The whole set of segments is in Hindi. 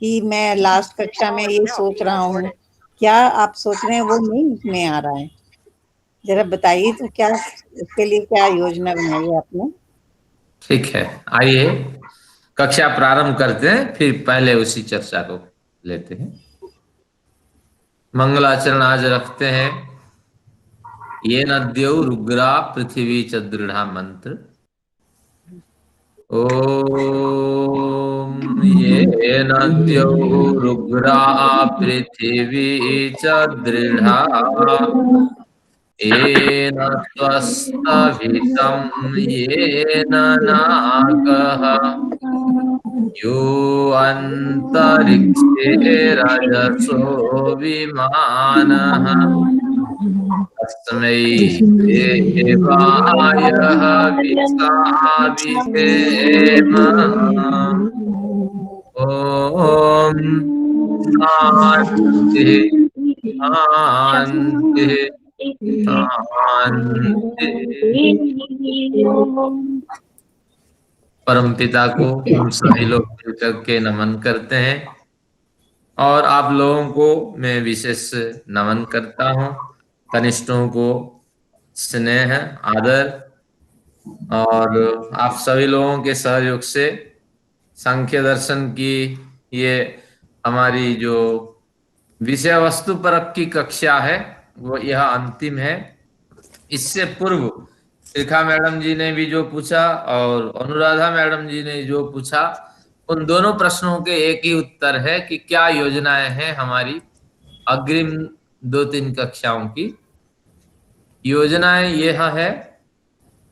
कि मैं लास्ट कक्षा में ये सोच रहा हूँ, क्या आप सोच रहे हैं वो नहीं इसमें आ रहा है? जरा बताइए तो क्या इसके लिए क्या योजना बनाई है आपने? ठीक है, आइए कक्षा प्रारंभ करते हैं, फिर पहले उसी चर्चा को लेते हैं। मंगलाचरण आज रखते हैं। ये नद्यो रुग्रा पृथ्वी च दृढ़ा मंत्र। ओम ये नद्यो रुग्रा पृथ्वी च दृढ़ा येन त्वस्तभितं येन नाकः यो अन्तरिक्षे रजसो विमानः तस्मै देवाय हविषा विधेम। ॐ शान्ति शान्ति शान्ति। परम पिता को हम सभी लोग मिलकर के नमन करते हैं और आप लोगों को मैं विशेष नमन करता हूँ। कनिष्ठों को स्नेह आदर, और आप सभी लोगों के सहयोग से सांख्य दर्शन की ये हमारी जो विषय वस्तु परक की कक्षा है वो यह अंतिम है। इससे पूर्व रेखा मैडम जी ने भी जो पूछा और अनुराधा मैडम जी ने जो पूछा, उन दोनों प्रश्नों के एक ही उत्तर है कि क्या योजनाएं हैं हमारी अग्रिम 2-3 कक्षाओं की। योजनाएं यह है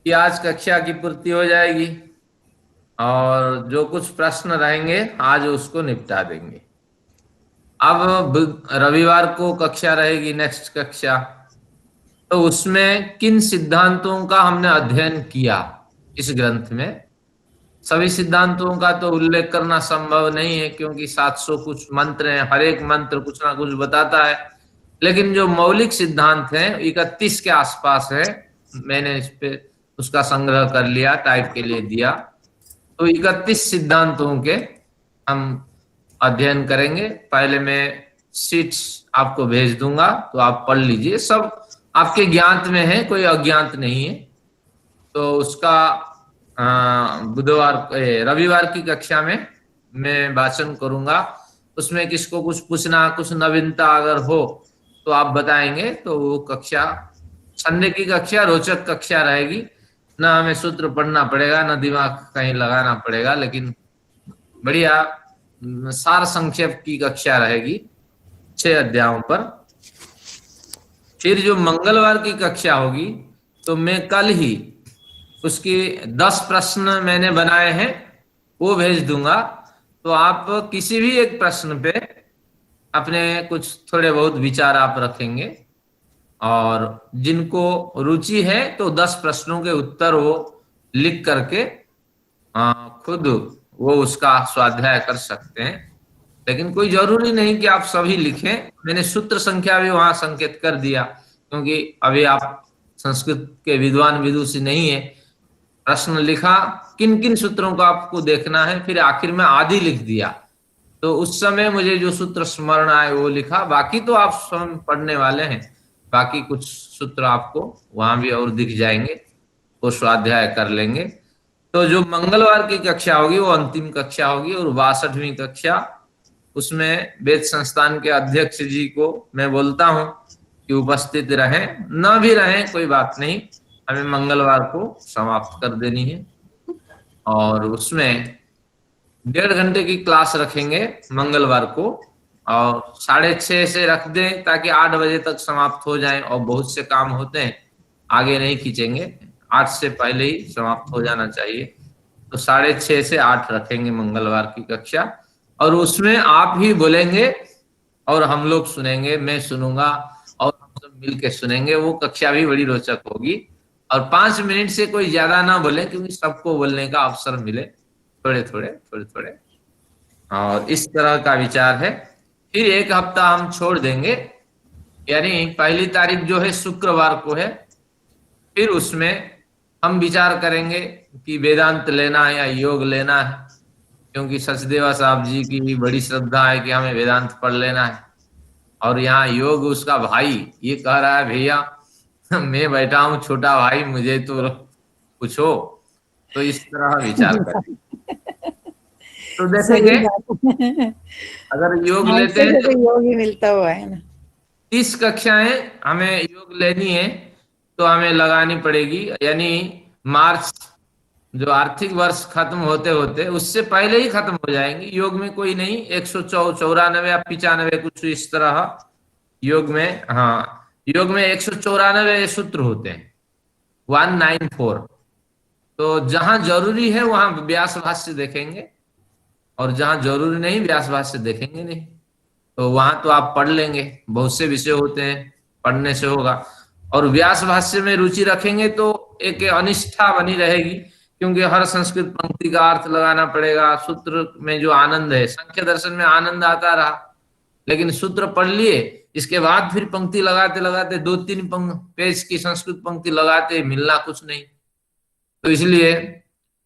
कि आज कक्षा की पूर्ति हो जाएगी और जो कुछ प्रश्न रहेंगे आज उसको निपटा देंगे। अब रविवार को कक्षा रहेगी, नेक्स्ट कक्षा, तो उसमें किन सिद्धांतों का हमने अध्ययन किया इस ग्रंथ में। सभी सिद्धांतों का तो उल्लेख करना संभव नहीं है क्योंकि 700 कुछ मंत्र हैं, हर एक मंत्र कुछ ना कुछ बताता है, लेकिन जो मौलिक सिद्धांत हैं 31 के आसपास है। मैंने इस पे उसका संग्रह कर लिया, टाइप के लिए दिया। तो 31 सिद्धांतों के हम अध्ययन करेंगे। पहले मैं शीट्स आपको भेज दूंगा तो आप पढ़ लीजिए, सब आपके ज्ञात में है, कोई अज्ञात नहीं है। तो उसका रविवार की कक्षा में मैं भाषण करूंगा। उसमें किसको कुछ पूछना, कुछ नवीनता अगर हो तो आप बताएंगे, तो वो कक्षा संडे की कक्षा रोचक कक्षा रहेगी। ना हमें सूत्र पढ़ना पड़ेगा, ना दिमाग कहीं लगाना पड़ेगा, लेकिन बढ़िया सार संक्षेप की कक्षा रहेगी 6 अध्यायों पर। फिर जो मंगलवार की कक्षा होगी तो मैं कल ही उसकी 10 प्रश्न मैंने बनाए हैं वो भेज दूंगा। तो आप किसी भी एक प्रश्न पे अपने कुछ थोड़े बहुत विचार आप रखेंगे और जिनको रुचि है तो 10 प्रश्नों के उत्तर वो लिख करके खुद वो उसका स्वाध्याय कर सकते हैं। लेकिन कोई जरूरी नहीं कि आप सभी लिखें। मैंने सूत्र संख्या भी वहां संकेत कर दिया क्योंकि अभी आप संस्कृत के विद्वान विदुषी नहीं है। प्रश्न लिखा, किन किन सूत्रों को आपको देखना है, फिर आखिर में आदि लिख दिया। तो उस समय मुझे जो सूत्र स्मरण आए वो लिखा, बाकी तो आप स्वयं पढ़ने वाले हैं। बाकी कुछ सूत्र आपको वहां भी और दिख जाएंगे, वो स्वाध्याय कर लेंगे। तो जो मंगलवार की कक्षा होगी वो अंतिम कक्षा होगी और 62वीं कक्षा, उसमें वेद संस्थान के अध्यक्ष जी को मैं बोलता हूं कि उपस्थित रहें, न भी रहें कोई बात नहीं, हमें मंगलवार को समाप्त कर देनी है। और उसमें 1.5 घंटे की क्लास रखेंगे मंगलवार को और 6:30 से रख दें ताकि 8 बजे तक समाप्त हो जाए। और बहुत से काम होते हैं, आगे नहीं खींचेंगे, 8 से पहले ही समाप्त हो जाना चाहिए। तो 6:30 से 8 रखेंगे मंगलवार की कक्षा, और उसमें आप ही बोलेंगे और हम लोग सुनेंगे, मैं सुनूंगा और हम सब मिल के सुनेंगे। वो कक्षा भी बड़ी रोचक होगी। और 5 मिनट से कोई ज्यादा ना बोले क्योंकि सबको बोलने का अवसर मिले, थोड़े थोड़े। और इस तरह का विचार है। फिर 1 हफ्ता हम छोड़ देंगे, यानी पहली तारीख जो है शुक्रवार को है। फिर उसमें हम विचार करेंगे कि वेदांत लेना है या योग लेना है, क्योंकि सचदेवा साहब जी की बड़ी श्रद्धा है कि हमें वेदांत पढ़ लेना है, और यहाँ योग उसका भाई ये कह रहा है भैया मैं बैठा हूँ छोटा भाई, मुझे तो पूछो। तो इस तरह विचार करें तो सही देखेंगे, बात है। अगर योग लेते मानसिक हैं से तो तो योग ही मिलता हुआ है ना। 30 कक्षाएं हमें योग लेनी है, तो हमें लगानी पड़ेगी, यानी मार्च जो आर्थिक वर्ष खत्म होते होते उससे पहले ही खत्म हो जाएंगी। योग में कोई नहीं, 194 या 95 कुछ इस तरह योग में, हाँ योग में 194 सूत्र होते हैं, 194। तो जहां जरूरी है वहां व्यास भाष्य देखेंगे, और जहां जरूरी नहीं व्यास भाष्य देखेंगे नहीं। तो वहां तो आप पढ़ लेंगे, बहुत से विषय होते हैं, पढ़ने से होगा। और व्यास भाष्य में रुचि रखेंगे तो एक अनिष्ठा बनी रहेगी, क्योंकि हर संस्कृत पंक्ति का अर्थ लगाना पड़ेगा। सूत्र में जो आनंद है, सांख्य दर्शन में आनंद आता रहा, लेकिन सूत्र पढ़ लिए, इसके बाद फिर पंक्ति लगाते लगाते 2-3 पेज की संस्कृत पंक्ति लगाते मिलना कुछ नहीं। तो इसलिए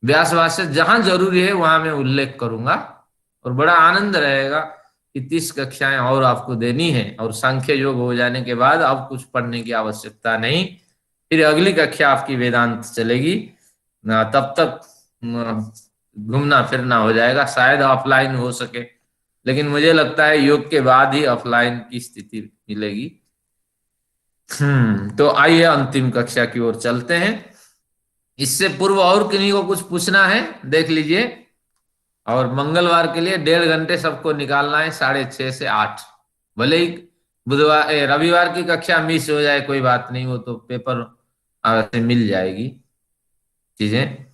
व्यास भाष्य जहां जरूरी है वहां मैं उल्लेख करूंगा, और बड़ा आनंद रहेगा कि 30 कक्षाएं और आपको देनी है, और सांख्य योग हो जाने के बाद अब कुछ पढ़ने की आवश्यकता नहीं। फिर अगली कक्षा आपकी वेदांत चलेगी, तब तक घूमना फिरना हो जाएगा, शायद ऑफलाइन हो सके, लेकिन मुझे लगता है योग के बाद ही ऑफलाइन की स्थिति मिलेगी। तो आइए अंतिम कक्षा की ओर चलते हैं। इससे पूर्व और किन्हीं को कुछ पूछना है देख लीजिए। और मंगलवार के लिए 1.5 घंटे सबको निकालना है, 6:30 से 8। भले ही रविवार की कक्षा मिस हो जाए कोई बात नहीं, वो तो पेपर से मिल जाएगी चीजें।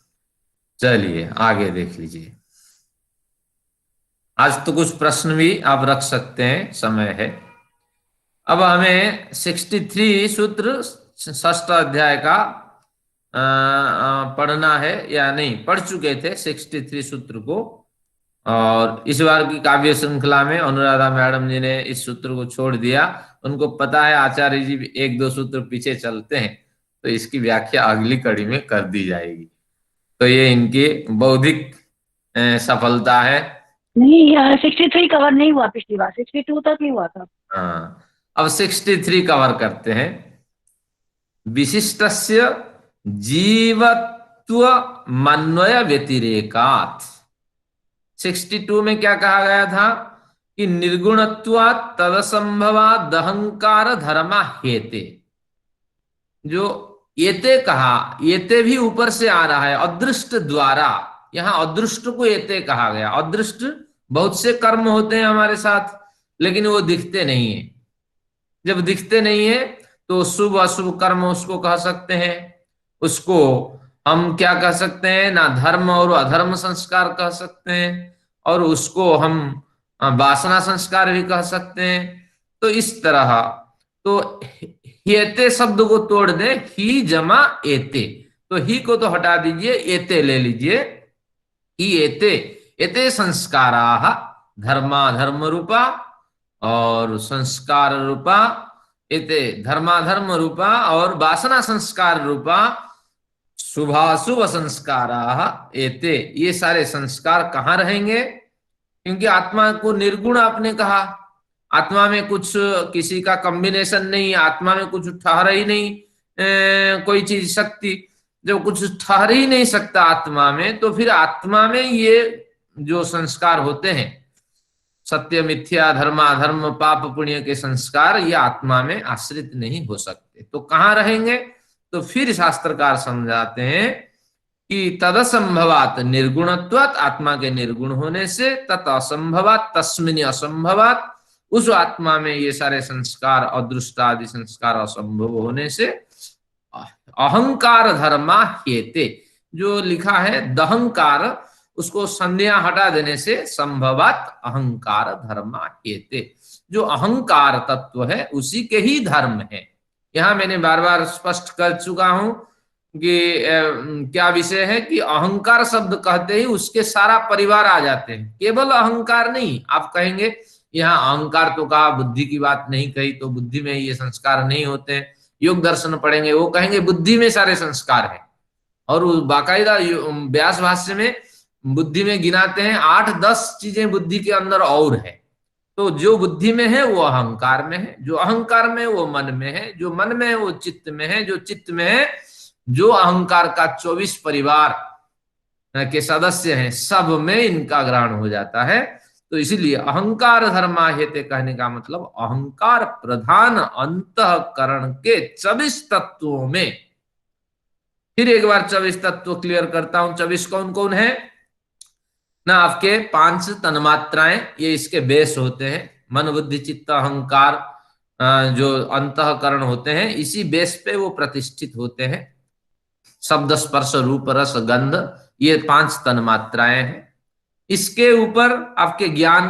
चलिए आगे देख लीजिए। आज तो कुछ प्रश्न भी आप रख सकते हैं, समय है। अब हमें 63 सूत्र 6th अध्याय का पढ़ना है, या नहीं पढ़ चुके थे 63 सूत्र को, और इस बार की काव्य श्रृंखला में अनुराधा मैडम जी ने इस सूत्र को छोड़ दिया। उनको पता है आचार्य जी 1-2 सूत्र पीछे चलते हैं, तो इसकी व्याख्या अगली कड़ी में कर दी जाएगी। तो ये इनकी बौद्धिक सफलता है। नहीं यार 63 कवर नहीं हुआ, पिछली बार 62 तक ही हुआ था। हाँ, अब 63 कवर करते हैं। विशिष्टस्य जीवत्व मन्वय व्यतिरेकात्। 62 में क्या कहा गया था कि निर्गुणत्वात् तदसंभवात् अहंकार धर्मा हेते। जो एते कहा, एते भी ऊपर से आ रहा है अदृष्ट द्वारा, यहां अदृष्ट को एते कहा गया। अदृष्ट बहुत से कर्म होते हैं हमारे साथ, लेकिन वो दिखते नहीं है। जब दिखते नहीं है तो शुभ अशुभ कर्म उसको कह सकते हैं। उसको हम क्या कह सकते हैं ना, धर्म और अधर्म संस्कार कह सकते हैं, और उसको हम वासना संस्कार भी कह सकते हैं। तो इस तरह तो एते शब्द को तोड़ दे, ही जमा एते, तो ही को तो हटा दीजिए, एते ले लीजिए। ही एते, एते संस्काराः धर्माधर्म रूपा और संस्कार रूपा, एते धर्माधर्म रूपा और वासना संस्कार रूपा शुभाशुभ संस्काराः एते। ये सारे संस्कार कहाँ रहेंगे? क्योंकि आत्मा को निर्गुण आपने कहा, आत्मा में कुछ किसी का कॉम्बिनेशन नहीं, आत्मा में कुछ ठहर ही नहीं, कोई चीज शक्ति, जब कुछ ठहर ही नहीं सकता आत्मा में, तो फिर आत्मा में ये जो संस्कार होते हैं सत्य मिथ्या धर्माधर्म पाप पुण्य के संस्कार, ये आत्मा में आश्रित नहीं हो सकते। तो कहाँ रहेंगे? तो फिर शास्त्रकार समझाते हैं कि तदसंभवात निर्गुणत्वात्, आत्मा के निर्गुण होने से, तत् असंभवात तस्मिन् असंभवात, उस आत्मा में ये सारे संस्कार अदृष्ट आदि संस्कार असंभव होने से अहंकार धर्मा हेते, जो लिखा है दहंकार, उसको संज्ञा हटा देने से संभवात अहंकार धर्मा हेते, जो अहंकार तत्व है उसी के ही धर्म है। यहां मैंने बार बार स्पष्ट कर चुका हूं कि क्या विषय है कि अहंकार शब्द कहते ही उसके सारा परिवार आ जाते हैं, केवल अहंकार नहीं। आप कहेंगे यहाँ अहंकार तो कहा, बुद्धि की बात नहीं कही, तो बुद्धि में ये संस्कार नहीं होते हैं। योग दर्शन पढ़ेंगे वो कहेंगे बुद्धि में सारे संस्कार है, और बाकायदा व्यास भाष्य में बुद्धि में गिनाते हैं 8-10 चीजें बुद्धि के अंदर और है। तो जो बुद्धि में है वो अहंकार में है, जो अहंकार में है वो मन में है, जो मन में है वो चित्त में है, जो चित्त में है, जो अहंकार का 24 परिवार के सदस्य हैं, सब में इनका ग्रहण हो जाता है। तो इसीलिए अहंकार धर्माहेते कहने का मतलब अहंकार प्रधान अंतःकरण के 24 तत्वों में। फिर एक बार 24 तत्व क्लियर करता हूं। 24 कौन कौन है ना? आपके 5 तन्मात्राएं, ये इसके बेस होते हैं। मन बुद्धि चित्त अहंकार जो अंतःकरण होते हैं, इसी बेस पे वो प्रतिष्ठित होते हैं। शब्द स्पर्श रूप रस गंध, ये 5 तन्मात्राएं हैं। इसके ऊपर आपके ज्ञान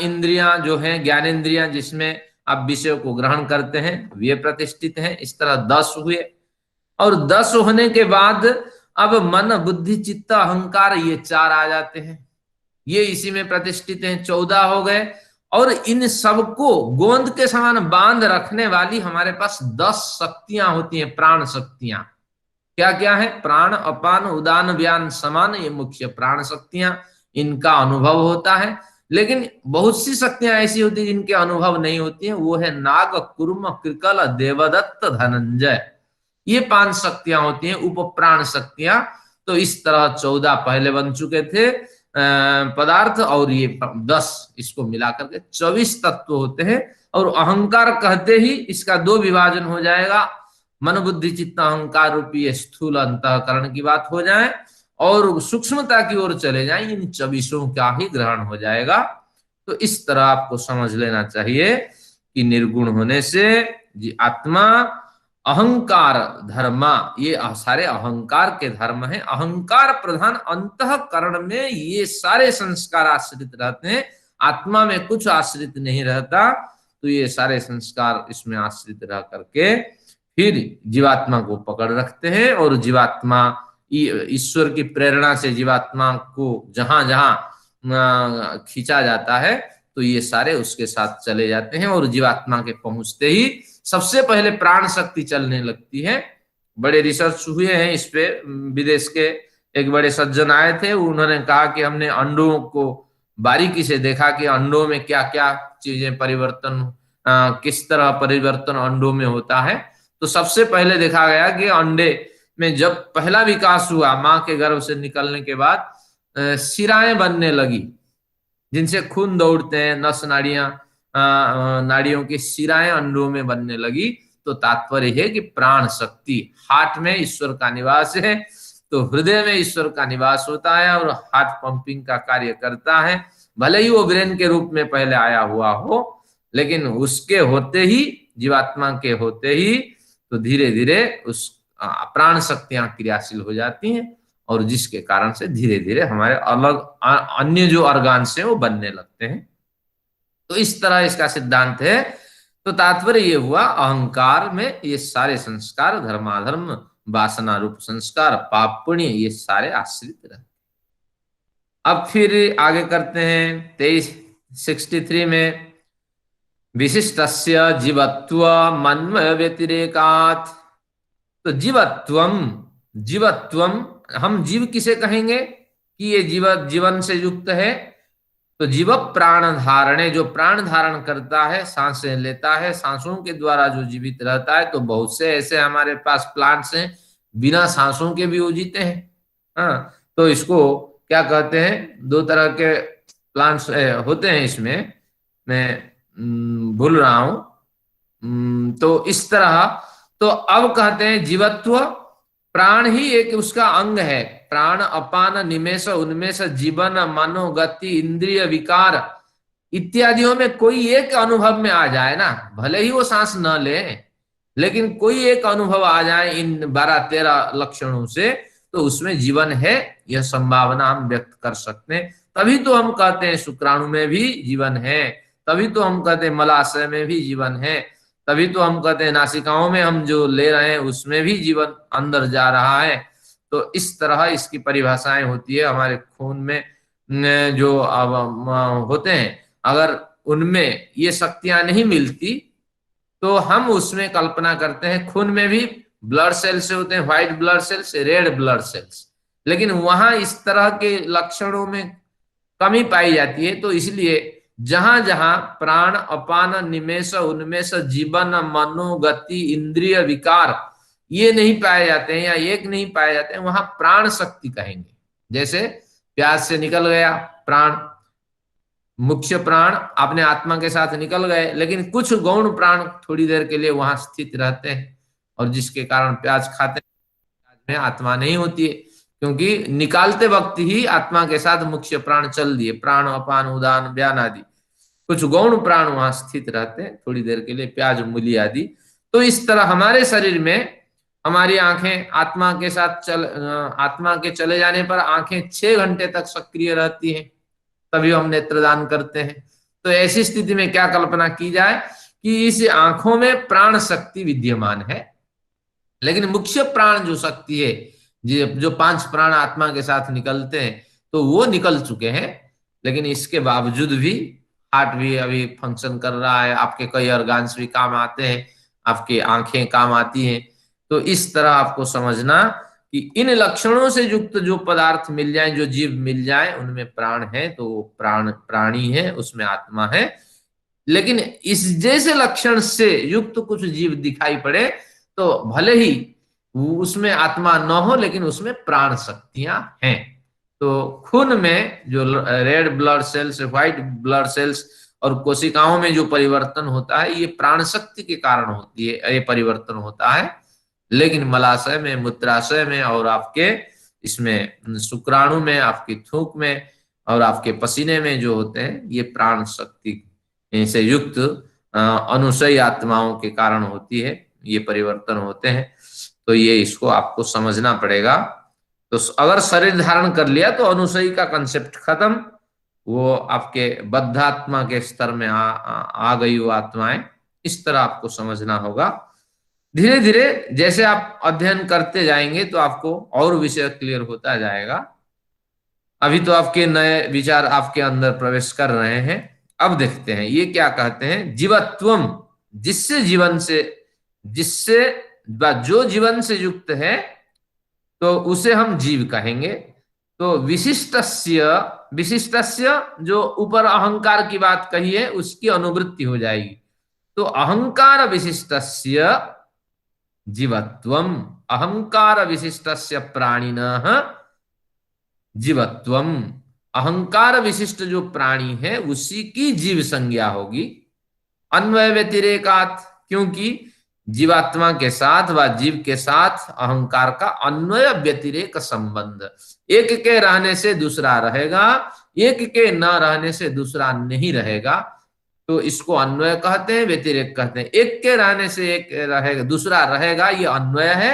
इंद्रियां जो हैं, ज्ञान इंद्रियां जिसमें आप विषयों को ग्रहण करते हैं, वे प्रतिष्ठित हैं। इस तरह 10 हुए। और 10 होने के बाद अब मन बुद्धि चित्त अहंकार, ये 4 आ जाते हैं, ये इसी में प्रतिष्ठित हैं, 14 हो गए। और इन सबको गोंद के समान बांध रखने वाली हमारे पास 10 शक्तियां होती हैं, प्राण शक्तियां। क्या क्या है? प्राण अपान उदान व्यान समान, ये मुख्य प्राण शक्तियां, इनका अनुभव होता है। लेकिन बहुत सी शक्तियां ऐसी होती है जिनके अनुभव नहीं होती हैं, वो है नाग कुर्म कृकल देवदत्त धनंजय, ये 5 शक्तियां होती हैं, उप प्राण शक्तियां। तो इस तरह 14 पहले बन चुके थे पदार्थ, और ये 10, इसको मिलाकर के 24 तत्व होते हैं। और अहंकार कहते ही इसका 2 विभाजन हो जाएगा, मन बुद्धि चित्त अहंकार रूपी स्थूल अंतःकरण की बात हो जाए, और सूक्ष्मता की ओर चले जाए, इन 24 का ही ग्रहण हो जाएगा। तो इस तरह आपको समझ लेना चाहिए कि निर्गुण होने से आत्मा अहंकार धर्मा, ये सारे अहंकार के धर्म हैं। अहंकार प्रधान अंतःकरण में ये सारे संस्कार आश्रित रहते हैं, आत्मा में कुछ आश्रित नहीं रहता। तो ये सारे संस्कार इसमें आश्रित रह करके फिर जीवात्मा को पकड़ रखते हैं, और जीवात्मा ईश्वर की प्रेरणा से जीवात्मा को जहां जहां खींचा जाता है, तो ये सारे उसके साथ चले जाते हैं। और जीवात्मा के पहुंचते ही सबसे पहले प्राण शक्ति चलने लगती है। बड़े रिसर्च हुए हैं इस पे, विदेश के एक बड़े सज्जन आए थे, उन्होंने कहा कि हमने अंडों को बारीकी से देखा कि अंडों में क्या क्या चीजें परिवर्तन, किस तरह परिवर्तन अंडों में होता है। तो सबसे पहले देखा गया कि अंडे में जब पहला विकास हुआ, मां के गर्भ से निकलने के बाद शिराएं बनने लगी, जिनसे खून दौड़ते हैं, नस नाड़ियां, नाड़ियों की शिराएं अंडों में बनने लगी। तो तात्पर्य है कि प्राण शक्ति, हार्ट में ईश्वर का निवास है, तो हृदय में ईश्वर का निवास होता है, और हार्ट पंपिंग का कार्य करता है। भले ही वो ब्रेन के रूप में पहले आया हुआ हो, लेकिन उसके होते ही, जीवात्मा के होते ही, तो धीरे धीरे उस प्राण शक्तियां क्रियाशील हो जाती हैं, और जिसके कारण से धीरे धीरे हमारे अलग अन्य जो ऑर्गन्स हैं वो बनने लगते हैं। तो इस तरह इसका सिद्धांत है। तो तात्पर्य ये हुआ, अहंकार में ये सारे संस्कार, धर्माधर्म, वासना रूप संस्कार, पाप पुण्य, ये सारे आश्रित रहते। अब फिर आगे करते हैं 63 में, विशिष्टस्य जीवत्व मन्मय व्यतिरेकात्। तो जीवत्वम, हम जीव किसे कहेंगे कि ये जीवन से युक्त है? तो जीव प्राण धारणे, जो प्राण धारण करता है, सांसें लेता है, सांसों के द्वारा जो जीवित रहता है। तो बहुत से ऐसे हमारे पास प्लांट्स हैं, बिना सांसों के भी वो जीते हैं। हाँ, तो इसको क्या कहते हैं? 2 तरह के प्लांट्स होते हैं, इसमें मैं भूल रहा हूं। तो इस तरह, तो अब कहते हैं जीवत्व, प्राण ही एक उसका अंग है। प्राण अपान निमेष उन्मेष जीवन मनोगति इंद्रिय विकार इत्यादियों में कोई एक अनुभव में आ जाए ना, भले ही वो सांस न ले, लेकिन कोई एक अनुभव आ जाए इन 12-13 लक्षणों से, तो उसमें जीवन है, यह संभावना हम व्यक्त कर सकते हैं। तभी तो हम कहते हैं शुक्राणु में भी जीवन है, तभी तो हम कहते हैं मलाशय में भी जीवन है, तभी तो हम कहते हैं नासिकाओं में हम जो ले रहे हैं उसमें भी जीवन अंदर जा रहा है। तो इस तरह इसकी परिभाषाएं होती है। हमारे खून में जो होते हैं, अगर उनमें ये शक्तियां नहीं मिलती, तो हम उसमें कल्पना करते हैं खून में भी ब्लड सेल्स होते हैं, white blood cells, red blood cells, लेकिन वहां इस तरह के लक्षणों में कमी पाई जाती है। तो इसलिए जहां जहां प्राण, अपान, निमेष, उन्मेष, जीवन, मनोगति, इंद्रिय विकार ये नहीं पाए जाते हैं या एक नहीं पाए जाते हैं, वहां प्राण शक्ति कहेंगे। जैसे प्यास से निकल गया प्राण, मुख्य प्राण अपने आत्मा के साथ निकल गए, लेकिन कुछ गौण प्राण थोड़ी देर के लिए वहां स्थित रहते हैं, और जिसके कारण प्याज खाते में आत्मा नहीं होती है, क्योंकि निकालते वक्त ही आत्मा के साथ मुख्य प्राण चल दिए, प्राण, अपान, उदान, व्यान आदि। कुछ गौण प्राण वहां स्थित रहते हैं थोड़ी देर के लिए, प्याज, मूली आदि। तो इस तरह हमारे शरीर में हमारी आंखें आत्मा के साथ आत्मा के चले जाने पर आंखें 6 घंटे तक सक्रिय रहती हैं, तभी हम नेत्रदान करते हैं। तो ऐसी स्थिति में क्या कल्पना की जाए कि इस आंखों में प्राण शक्ति विद्यमान है, लेकिन मुख्य प्राण जो शक्ति है, जो 5 प्राण आत्मा के साथ निकलते हैं, तो वो निकल चुके हैं। लेकिन इसके बावजूद भी हार्ट भी अभी फंक्शन कर रहा है, आपके कई ऑर्गन्स भी काम आते हैं, आपकी आंखें काम आती हैं। तो इस तरह आपको समझना कि इन लक्षणों से युक्त जो पदार्थ मिल जाए, जो जीव मिल जाए, उनमें प्राण है, तो वो प्राणी है, उसमें आत्मा है। लेकिन इस जैसे लक्षण से युक्त कुछ जीव दिखाई पड़े तो भले ही उसमें आत्मा न हो, लेकिन उसमें प्राण शक्तियां हैं। तो खून में जो red blood cells, white blood cells और कोशिकाओं में जो परिवर्तन होता है, ये प्राण शक्ति के कारण होती है, ये परिवर्तन होता है। लेकिन मलाशय में, मूत्राशय में और आपके इसमें शुक्राणु में, आपकी थूक में और आपके पसीने में जो होते हैं, ये प्राण शक्ति से युक्त अनुसयी आत्माओं के कारण होती है, ये परिवर्तन होते हैं। तो ये इसको आपको समझना पड़ेगा। तो अगर शरीर धारण कर लिया तो अनुसयी का कंसेप्ट खत्म, वो आपके बद्धात्मा के स्तर में आ गई वो आत्माएं। इस तरह आपको समझना होगा। धीरे धीरे जैसे आप अध्ययन करते जाएंगे तो आपको और विषय क्लियर होता जाएगा। अभी तो आपके नए विचार आपके अंदर प्रवेश कर रहे हैं। अब देखते हैं ये क्या कहते हैं। जीवत्वम, जिससे जो जीवन से युक्त है तो उसे हम जीव कहेंगे। तो विशिष्टस्य जो ऊपर अहंकार की बात कही है उसकी अनुवृत्ति हो जाएगी। तो अहंकार विशिष्टस्य जीवत्वम, अहंकार विशिष्टस्य प्राणिनः जीवत्वम, अहंकार विशिष्ट जो प्राणी है उसी की जीव संज्ञा होगी। अन्वय व्यतिरेकात, क्योंकि जीवात्मा के साथ व जीव के साथ अहंकार का अन्वय व्यतिरेक संबंध, एक के रहने से दूसरा रहेगा, एक के न रहने से दूसरा नहीं रहेगा। तो इसको अन्वय कहते हैं, व्यतिरेक कहते हैं। एक के रहने से एक रहेगा, दूसरा रहेगा, ये अन्वय है,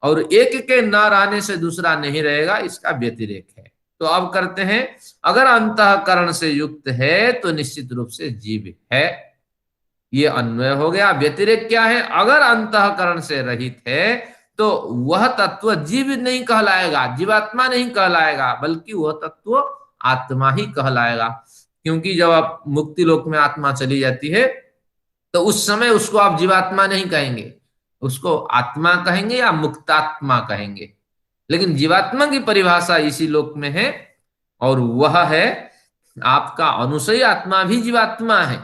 और एक के न रहने से दूसरा नहीं रहेगा, इसका व्यतिरेक है। तो अब करते हैं, अगर अंतःकरण से युक्त है तो निश्चित रूप से जीव है, ये अन्वय हो गया। व्यतिरेक क्या है? अगर अंतःकरण से रहित है तो वह तत्व जीव नहीं कहलाएगा, जीवात्मा नहीं कहलाएगा, बल्कि वह तत्व आत्मा ही कहलाएगा। क्योंकि जब आप मुक्ति लोक में आत्मा चली जाती है तो उस समय उसको आप जीवात्मा नहीं कहेंगे, उसको आत्मा कहेंगे या मुक्तात्मा कहेंगे। लेकिन जीवात्मा की परिभाषा इसी लोक में है, और वह है आपका अनुसयी आत्मा भी जीवात्मा है,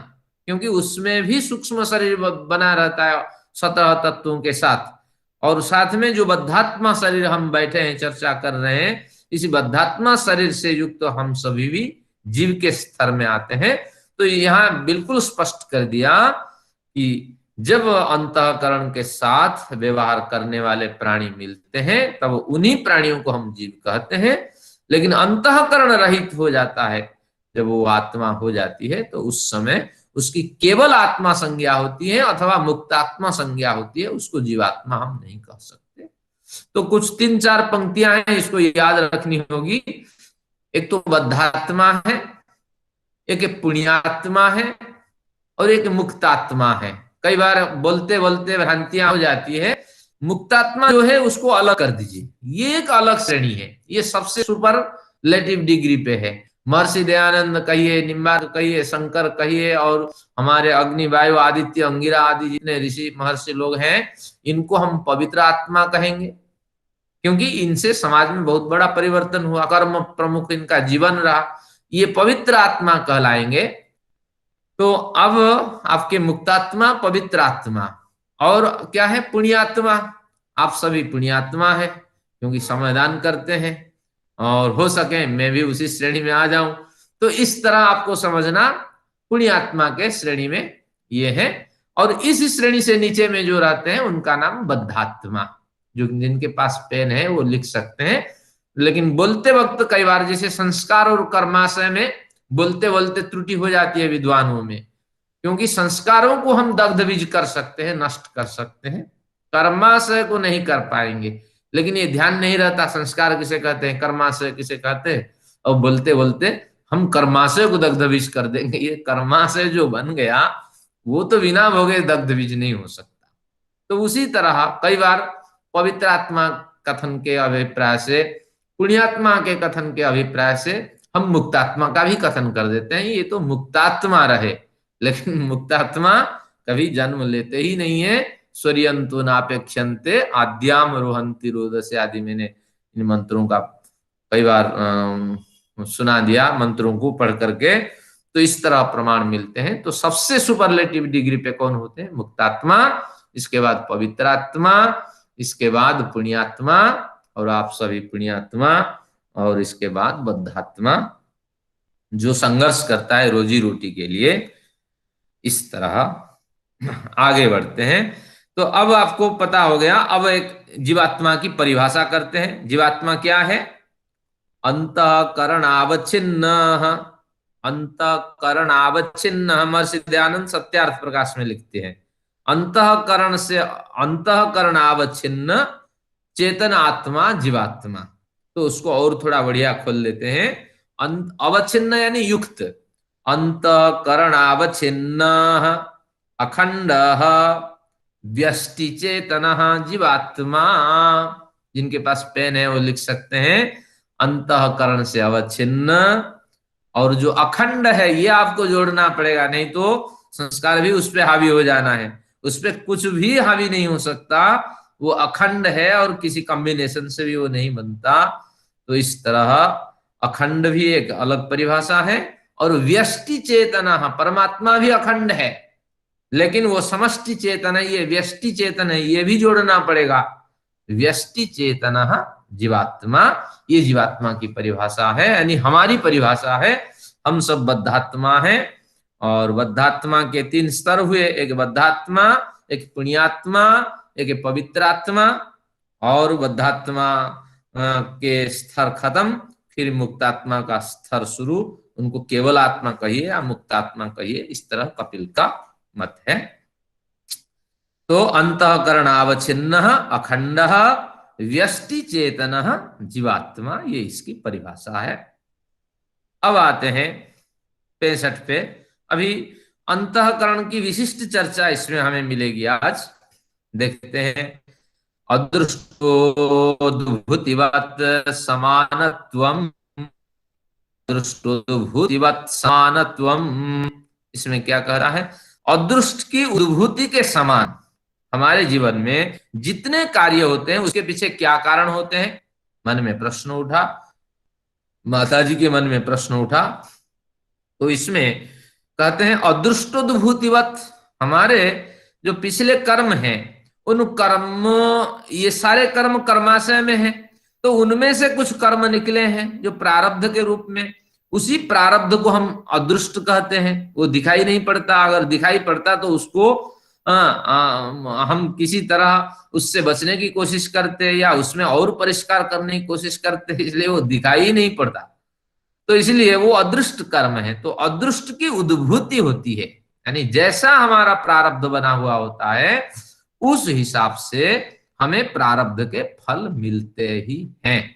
क्योंकि उसमें भी सूक्ष्म शरीर बना रहता है 17 तत्वों के साथ। और साथ में जो बद्धात्मा शरीर हम बैठे हैं चर्चा कर रहे हैं, इसी बद्धात्मा शरीर से युक्त तो हम सभी भी जीव के स्तर में आते हैं। तो यहाँ बिल्कुल स्पष्ट कर दिया कि जब अंतःकरण के साथ व्यवहार करने वाले प्राणी मिलते हैं तब उन्हीं प्राणियों को हम जीव कहते हैं। लेकिन अंतःकरण रहित हो जाता है, जब वो आत्मा हो जाती है तो उस समय उसकी केवल आत्मा संज्ञा होती है अथवा मुक्तात्मा संज्ञा होती है, उसको जीवात्मा हम नहीं कह सकते। तो कुछ 3-4 पंक्तियां हैं, इसको याद रखनी होगी। एक तो बद्धात्मा है, एक पुण्यात्मा है, और एक मुक्तात्मा है। कई बार बोलते बोलते भ्रांतियां हो जाती है। मुक्तात्मा जो है उसको अलग कर दीजिए, ये एक अलग श्रेणी है, ये सबसे सुपरलेटिव डिग्री पे है। महर्षि दयानंद कहिए, निम्बार्क कहिए, शंकर कहिए, और हमारे अग्नि, वायु, आदित्य, अंगिरा आदि जितने ऋषि महर्षि लोग हैं, इनको हम पवित्र आत्मा कहेंगे। क्योंकि इनसे समाज में बहुत बड़ा परिवर्तन हुआ, कर्म प्रमुख इनका जीवन रहा, ये पवित्र आत्मा कहलाएंगे। तो अब आपके मुक्तात्मा, पवित्र आत्मा और क्या है, पुण्यात्मा। आप सभी पुण्यात्मा है क्योंकि समयदान करते हैं, और हो सके मैं भी उसी श्रेणी में आ जाऊं। तो इस तरह आपको समझना, पुण्यात्मा के श्रेणी में ये है। और इस श्रेणी से नीचे में जो रहते हैं उनका नाम बद्धात्मा। जो जिनके पास पेन है वो लिख सकते हैं, लेकिन बोलते वक्त कई बार जैसे संस्कार और कर्माशय में बोलते बोलते त्रुटि हो जाती है विद्वानों में, क्योंकि संस्कारों को हम दग्ध बीज कर सकते हैं, नष्ट कर सकते हैं, कर्माशय को नहीं कर पाएंगे। लेकिन ये ध्यान नहीं रहता संस्कार किसे कहते हैं, कर्माशय किसे कहते हैं, और बोलते बोलते हम कर्माशय को दग्ध बीज कर देंगे। ये कर्माशय जो बन गया वो तो बिना भोगे दग्ध बीज नहीं हो सकता। तो उसी तरह कई बार पवित्र आत्मा कथन के अभिप्राय से, पुण्यात्मा के कथन के अभिप्राय से हम मुक्तात्मा का भी कथन कर देते हैं, ये तो मुक्तात्मा रहे। लेकिन मुक्तात्मा कभी जन्म लेते ही नहीं है। स्वर्यंतो नापेक्षन्ते आद्याम रोहंति रोदसे आदि, मैंने इन मंत्रों का कई बार सुना दिया, मंत्रों को पढ़ करके। तो इस तरह प्रमाण मिलते हैं। तो सबसे सुपरलेटिव डिग्री पे कौन होते हैं, मुक्तात्मा, इसके बाद पवित्र आत्मा, इसके बाद पुण्यात्मा, और आप सभी पुण्यात्मा, और इसके बाद बद्धात्मा जो संघर्ष करता है रोजी रोटी के लिए। इस तरह आगे बढ़ते हैं। तो अब आपको पता हो गया। अब एक जीवात्मा की परिभाषा करते हैं। जीवात्मा क्या है, अंतःकरणावच्छिन्न, अंतःकरणावच्छिन्न। महर्षि दयानंद सत्यार्थ प्रकाश में लिखते हैं, अंतःकरण से अंतःकरणावच्छिन्न चेतन आत्मा जीवात्मा। तो उसको और थोड़ा बढ़िया खोल लेते हैं। अवच्छिन्न यानी युक्त, अंतःकरणावच्छिन्न अखंड व्यष्टि चेतन जीवात्मा। जिनके पास पेन है वो लिख सकते हैं, अंतःकरण से अवच्छिन्न और जो अखंड है, ये आपको जोड़ना पड़ेगा, नहीं तो संस्कार भी उस पर हावी हो जाना है। उस पर कुछ भी हावी नहीं हो सकता, वो अखंड है और किसी कॉम्बिनेशन से भी वो नहीं बनता। तो इस तरह अखंड भी एक अलग परिभाषा है। और व्यष्टि चेतना, परमात्मा भी अखंड है लेकिन वो समष्टि चेतन है, ये व्यष्टि चेतन है, ये भी जोड़ना पड़ेगा। व्यष्टि चेतना जीवात्मा, ये जीवात्मा की परिभाषा है, यानी हमारी परिभाषा है। हम सब बद्धात्मा हैं, और बद्धात्मा के 3 स्तर हुए, एक बद्धात्मा, एक पुण्यात्मा, एक पवित्र आत्मा। और बद्धात्मा के स्तर खत्म, फिर मुक्तात्मा का स्तर शुरू। उनको केवल आत्मा कहिए या मुक्तात्मा कहिए, इस तरह कपिल का मत है। तो अंतःकरणावच्छिन्न अखंड व्यष्टि चेतन जीवात्मा, ये इसकी परिभाषा है। अब आते हैं 65 पे। अभी अंतःकरण की विशिष्ट चर्चा इसमें हमें मिलेगी आज। देखते हैं, अदृष्टोद्भूतिवत् समानत्वम्, अदृष्टोद्भूतिवत् समानत्वम्। इसमें क्या कह रहा है, अदृष्ट की उद्भूति के समान हमारे जीवन में जितने कार्य होते हैं उसके पीछे क्या कारण होते हैं। मन में प्रश्न उठा, माता जी के मन में प्रश्न उठा। तो इसमें कहते हैं अदृष्टोद्भूतिवत्, हमारे जो पिछले कर्म हैं उन कर्म, ये सारे कर्म कर्माशय में हैं, तो उनमें से कुछ कर्म निकले हैं जो प्रारब्ध के रूप में, उसी प्रारब्ध को हम अदृष्ट कहते हैं। वो दिखाई नहीं पड़ता, अगर दिखाई पड़ता तो उसको हम किसी तरह उससे बचने की कोशिश करते या उसमें और परिष्कार करने की कोशिश करते, इसलिए वो दिखाई ही नहीं पड़ता। तो इसलिए वो अदृष्ट कर्म है। तो अदृष्ट की उद्भूति होती है, यानी जैसा हमारा प्रारब्ध बना हुआ होता है उस हिसाब से हमें प्रारब्ध के फल मिलते ही हैं।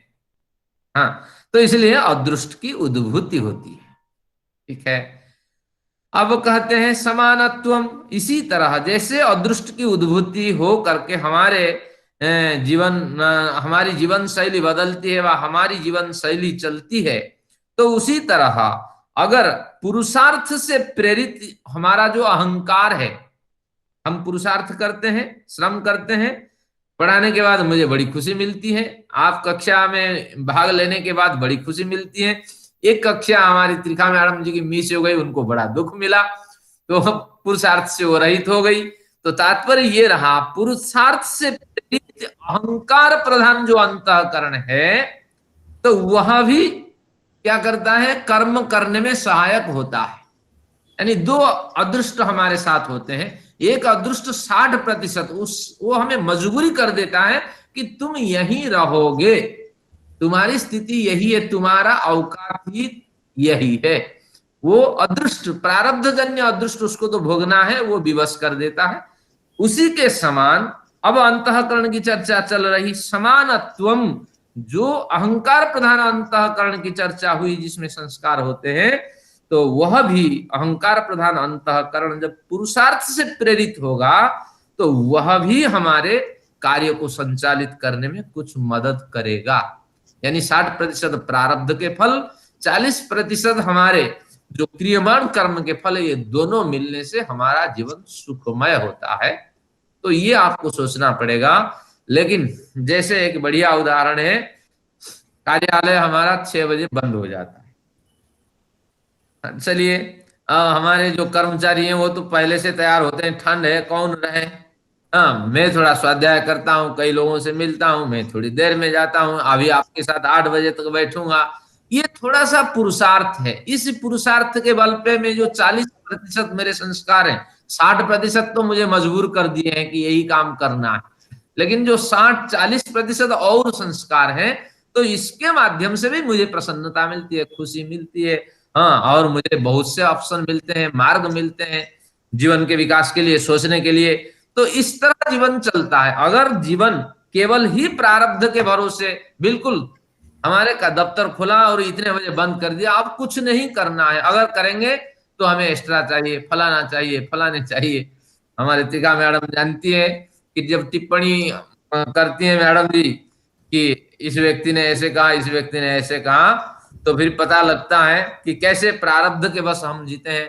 हाँ, तो इसलिए अदृष्ट की उद्भूति होती है। ठीक है। अब कहते हैं समानत्वम, इसी तरह जैसे अदृष्ट की उद्भूति हो करके हमारे हमारी जीवन शैली बदलती है व हमारी जीवन शैली चलती है, तो उसी तरह अगर पुरुषार्थ से प्रेरित हमारा जो अहंकार है, हम पुरुषार्थ करते हैं, श्रम करते हैं, पढ़ाने के बाद मुझे बड़ी खुशी मिलती है, आप कक्षा में भाग लेने के बाद बड़ी खुशी मिलती है। एक कक्षा हमारी त्रिखा मैडम जी की मिस हो गई, उनको बड़ा दुख मिला, तो पुरुषार्थ से वो रहित हो गई। तो तात्पर्य ये रहा, पुरुषार्थ से प्रेरित अहंकार प्रधान जो अंतःकरण है, तो वह भी क्या करता है, कर्म करने में सहायक होता है। यानी दो अदृष्ट हमारे साथ होते हैं, एक अदृष्ट 60% वो हमें मजबूरी कर देता है कि तुम यहीं रहोगे, तुम्हारी स्थिति यही है, तुम्हारा अवकाश ही यही है। वो अदृष्ट प्रारब्ध जन्य अदृष्ट, उसको तो भोगना है, वो विवश कर देता है। उसी के समान अब अंतःकरण की चर्चा चल रही, समानत्वम, जो अहंकार प्रधान अंतःकरण की चर्चा हुई जिसमें संस्कार होते हैं, तो वह भी अहंकार प्रधान अंतःकरण जब पुरुषार्थ से प्रेरित होगा तो वह भी हमारे कार्य को संचालित करने में कुछ मदद करेगा। यानी 60% प्रारब्ध के फल, 40% हमारे जो क्रियमाण कर्म के फल, ये दोनों मिलने से हमारा जीवन सुखमय होता है। तो ये आपको सोचना पड़ेगा। लेकिन जैसे एक बढ़िया उदाहरण है, कार्यालय हमारा 6 बजे बंद हो जाता है। चलिए, हमारे जो कर्मचारी हैं वो तो पहले से तैयार होते हैं, ठंड है कौन रहे, हाँ मैं थोड़ा स्वाध्याय करता हूँ, कई लोगों से मिलता हूँ, मैं थोड़ी देर में जाता हूँ, अभी आपके साथ 8 बजे तक बैठूंगा। ये थोड़ा सा पुरुषार्थ है। इस पुरुषार्थ के बल पे में जो 40% मेरे संस्कार हैं, 60% तो मुझे मजबूर कर दिए हैं कि यही काम करना है, लेकिन जो 60-40% और संस्कार हैं, तो इसके माध्यम से भी मुझे प्रसन्नता मिलती है, खुशी मिलती है। हाँ, और मुझे बहुत से ऑप्शन मिलते हैं, मार्ग मिलते हैं जीवन के विकास के लिए, सोचने के लिए। तो इस तरह जीवन चलता है। अगर जीवन केवल ही प्रारब्ध के भरोसे, बिल्कुल हमारे का दफ्तर खुला और इतने बजे बंद कर दिया, अब कुछ नहीं करना है, अगर करेंगे तो हमें एक्स्ट्रा चाहिए, फलाना चाहिए, फलाने चाहिए। हमारे त्रिका मैडम जानती है कि जब टिप्पणी करती है मैडम जी कि इस व्यक्ति ने ऐसे कहा, इस व्यक्ति ने ऐसे कहा, तो फिर पता लगता है कि कैसे प्रारब्ध के बस हम जीते हैं,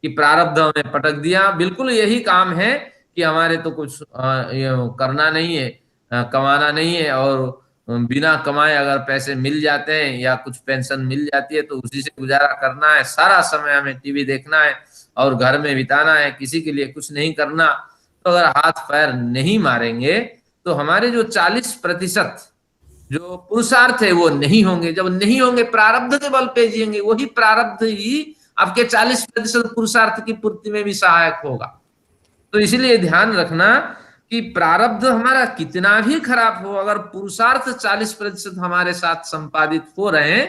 कि प्रारब्ध हमें पटक दिया। बिल्कुल यही काम है कि हमारे तो कुछ करना नहीं है, कमाना नहीं है, और बिना कमाए अगर पैसे मिल जाते हैं या कुछ पेंशन मिल जाती है तो उसी से गुजारा करना है। सारा समय हमें टीवी देखना है और घर में बिताना है, किसी के लिए कुछ नहीं करना। तो अगर हाथ पैर नहीं मारेंगे तो हमारे जो 40% जो पुरुषार्थ है वो नहीं होंगे। जब नहीं होंगे, प्रारब्ध के बल पे जिएंगे, वही प्रारब्ध ही आपके 40% पुरुषार्थ की पूर्ति में भी सहायक होगा। तो इसलिए ध्यान रखना कि प्रारब्ध हमारा कितना भी खराब हो, अगर पुरुषार्थ 40% हमारे साथ संपादित हो रहे हैं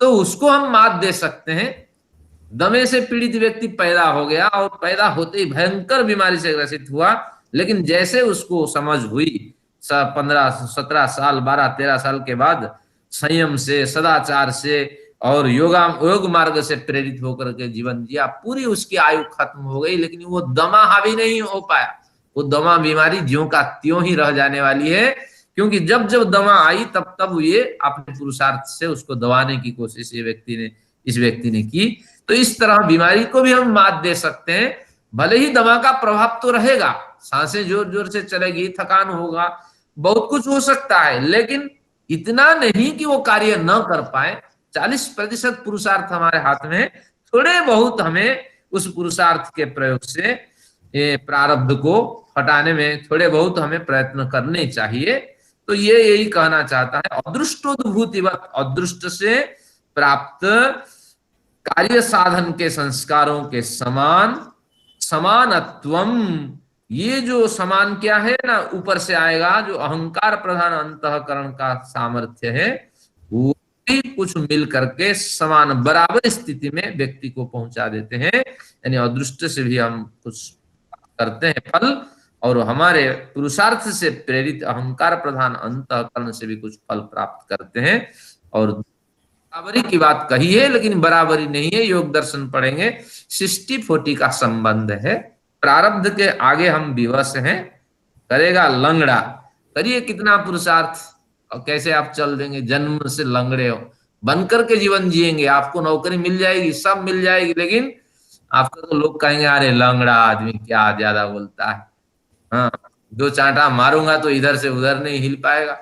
तो उसको हम मात दे सकते हैं। दमे से पीड़ित व्यक्ति पैदा हो गया और पैदा होते ही भयंकर बीमारी से ग्रसित हुआ, लेकिन जैसे उसको समझ हुई 15-17 साल, 12-13 साल के बाद संयम से, सदाचार से और योग मार्ग से प्रेरित होकर के जीवन जिया, पूरी उसकी आयु खत्म हो गई, लेकिन वो दमा हावी नहीं हो पाया। वो दमा बीमारी ज्यों का त्यों ही रह जाने वाली है, क्योंकि जब जब दमा आई तब तब ये अपने पुरुषार्थ से उसको दबाने की कोशिश इस व्यक्ति ने की। तो इस तरह बीमारी को भी हम मात दे सकते हैं। भले ही दमा का प्रभाव तो रहेगा, सांसें जोर जोर से चलेगी, थकान होगा, बहुत कुछ हो सकता है, लेकिन इतना नहीं कि वो कार्य न कर पाए। 40% पुरुषार्थ हमारे हाथ में, थोड़े बहुत हमें उस पुरुषार्थ के प्रयोग से प्रारब्ध को हटाने में थोड़े बहुत हमें प्रयत्न करने चाहिए। तो ये यही कहना चाहता है, अदृष्टोद्भूतिवत, अदृष्ट से प्राप्त कार्य साधन के संस्कारों के समान समानत्वम। ये जो समान क्या है ना, ऊपर से आएगा, जो अहंकार प्रधान अंतःकरण का सामर्थ्य है, वो भी कुछ मिल करके समान बराबर स्थिति में व्यक्ति को पहुंचा देते हैं। यानी अदृष्ट से भी हम कुछ करते हैं फल, और हमारे पुरुषार्थ से प्रेरित अहंकार प्रधान अंतःकरण से भी कुछ फल प्राप्त करते हैं। और बराबरी की बात कही है, लेकिन बराबरी नहीं है, योग दर्शन पढ़ेंगे, 60-40 का संबंध है। प्रारब्ध के आगे हम विवश हैं, करेगा लंगड़ा, करिए कितना पुरुषार्थ और कैसे आप चल देंगे, जन्म से लंगड़े हो, बनकर के जीवन जिएंगे, आपको नौकरी मिल जाएगी, सब मिल जाएगी, लेकिन आपको तो लोग कहेंगे अरे लंगड़ा आदमी क्या ज्यादा बोलता है। हाँ, दो चांटा मारूंगा तो इधर से उधर नहीं हिल पाएगा।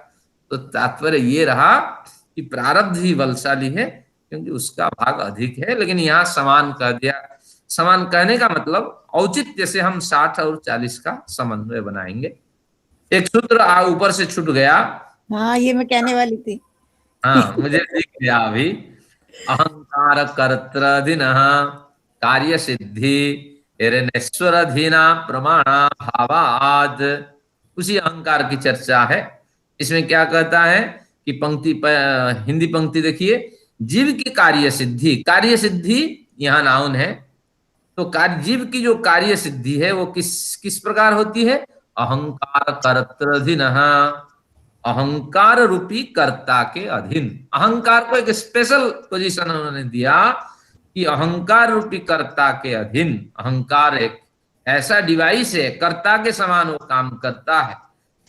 तो तात्पर्य ये रहा कि प्रारब्ध ही बलशाली है क्योंकि उसका भाग अधिक है, लेकिन यहाँ समान कह दिया। समान कहने का मतलब औचित्य से हम 60 और 40 का समन्वय बनाएंगे। एक सूत्र ऊपर से छूट गया। हाँ, ये मैं कहने वाली थी। हाँ, मुझे दिख गया अभी। अहंकार कर्तृधीन कार्य सिद्धि हिरण्येश्वरधीना प्रमाणा भावाद। उसी अहंकार की चर्चा है। इसमें क्या कहता है कि हिंदी पंक्ति देखिए, जीव की कार्य सिद्धि। कार्य सिद्धि यहाँ नाउन है, तो जीव की जो कार्य सिद्धि है वो किस किस प्रकार होती है? अहंकार कर्तृधीन, अहंकार रूपी कर्ता के अधीन। अहंकार को एक स्पेशल पोजीशन उन्होंने दिया कि अहंकार रूपी कर्ता के अधीन। अहंकार एक ऐसा डिवाइस है, कर्ता के समान वो काम करता है,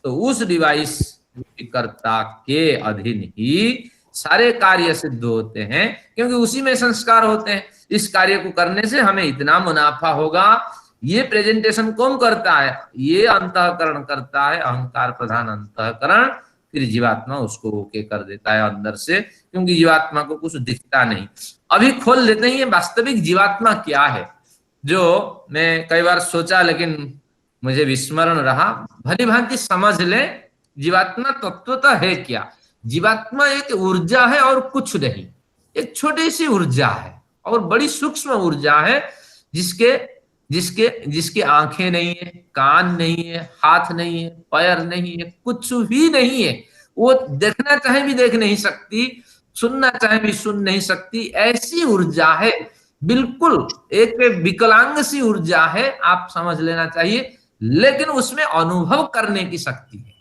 तो उस डिवाइस रूपी कर्ता के अधीन ही सारे कार्य सिद्ध होते हैं, क्योंकि उसी में संस्कार होते हैं। इस कार्य को करने से हमें इतना मुनाफा होगा, ये प्रेजेंटेशन कौन करता है? ये अंतःकरण करता है, अहंकार प्रधान अंतःकरण। फिर जीवात्मा उसको ओके कर देता है अंदर से, क्योंकि जीवात्मा को कुछ दिखता नहीं। अभी खोल लेते हैं ये वास्तविक जीवात्मा क्या है, जो मैं कई बार सोचा लेकिन मुझे विस्मरण रहा। भली भांति समझ ले जीवात्मा तत्वतः है क्या। जीवात्मा एक ऊर्जा है और कुछ नहीं। एक छोटी सी ऊर्जा है और बड़ी सूक्ष्म ऊर्जा है, जिसके जिसके जिसकी आंखें नहीं है, कान नहीं है, हाथ नहीं है, पैर नहीं है, कुछ भी नहीं है। वो देखना चाहे भी देख नहीं सकती, सुनना चाहे भी सुन नहीं सकती। ऐसी ऊर्जा है, बिल्कुल एक विकलांग सी ऊर्जा है, आप समझ लेना चाहिए। लेकिन उसमें अनुभव करने की शक्ति है।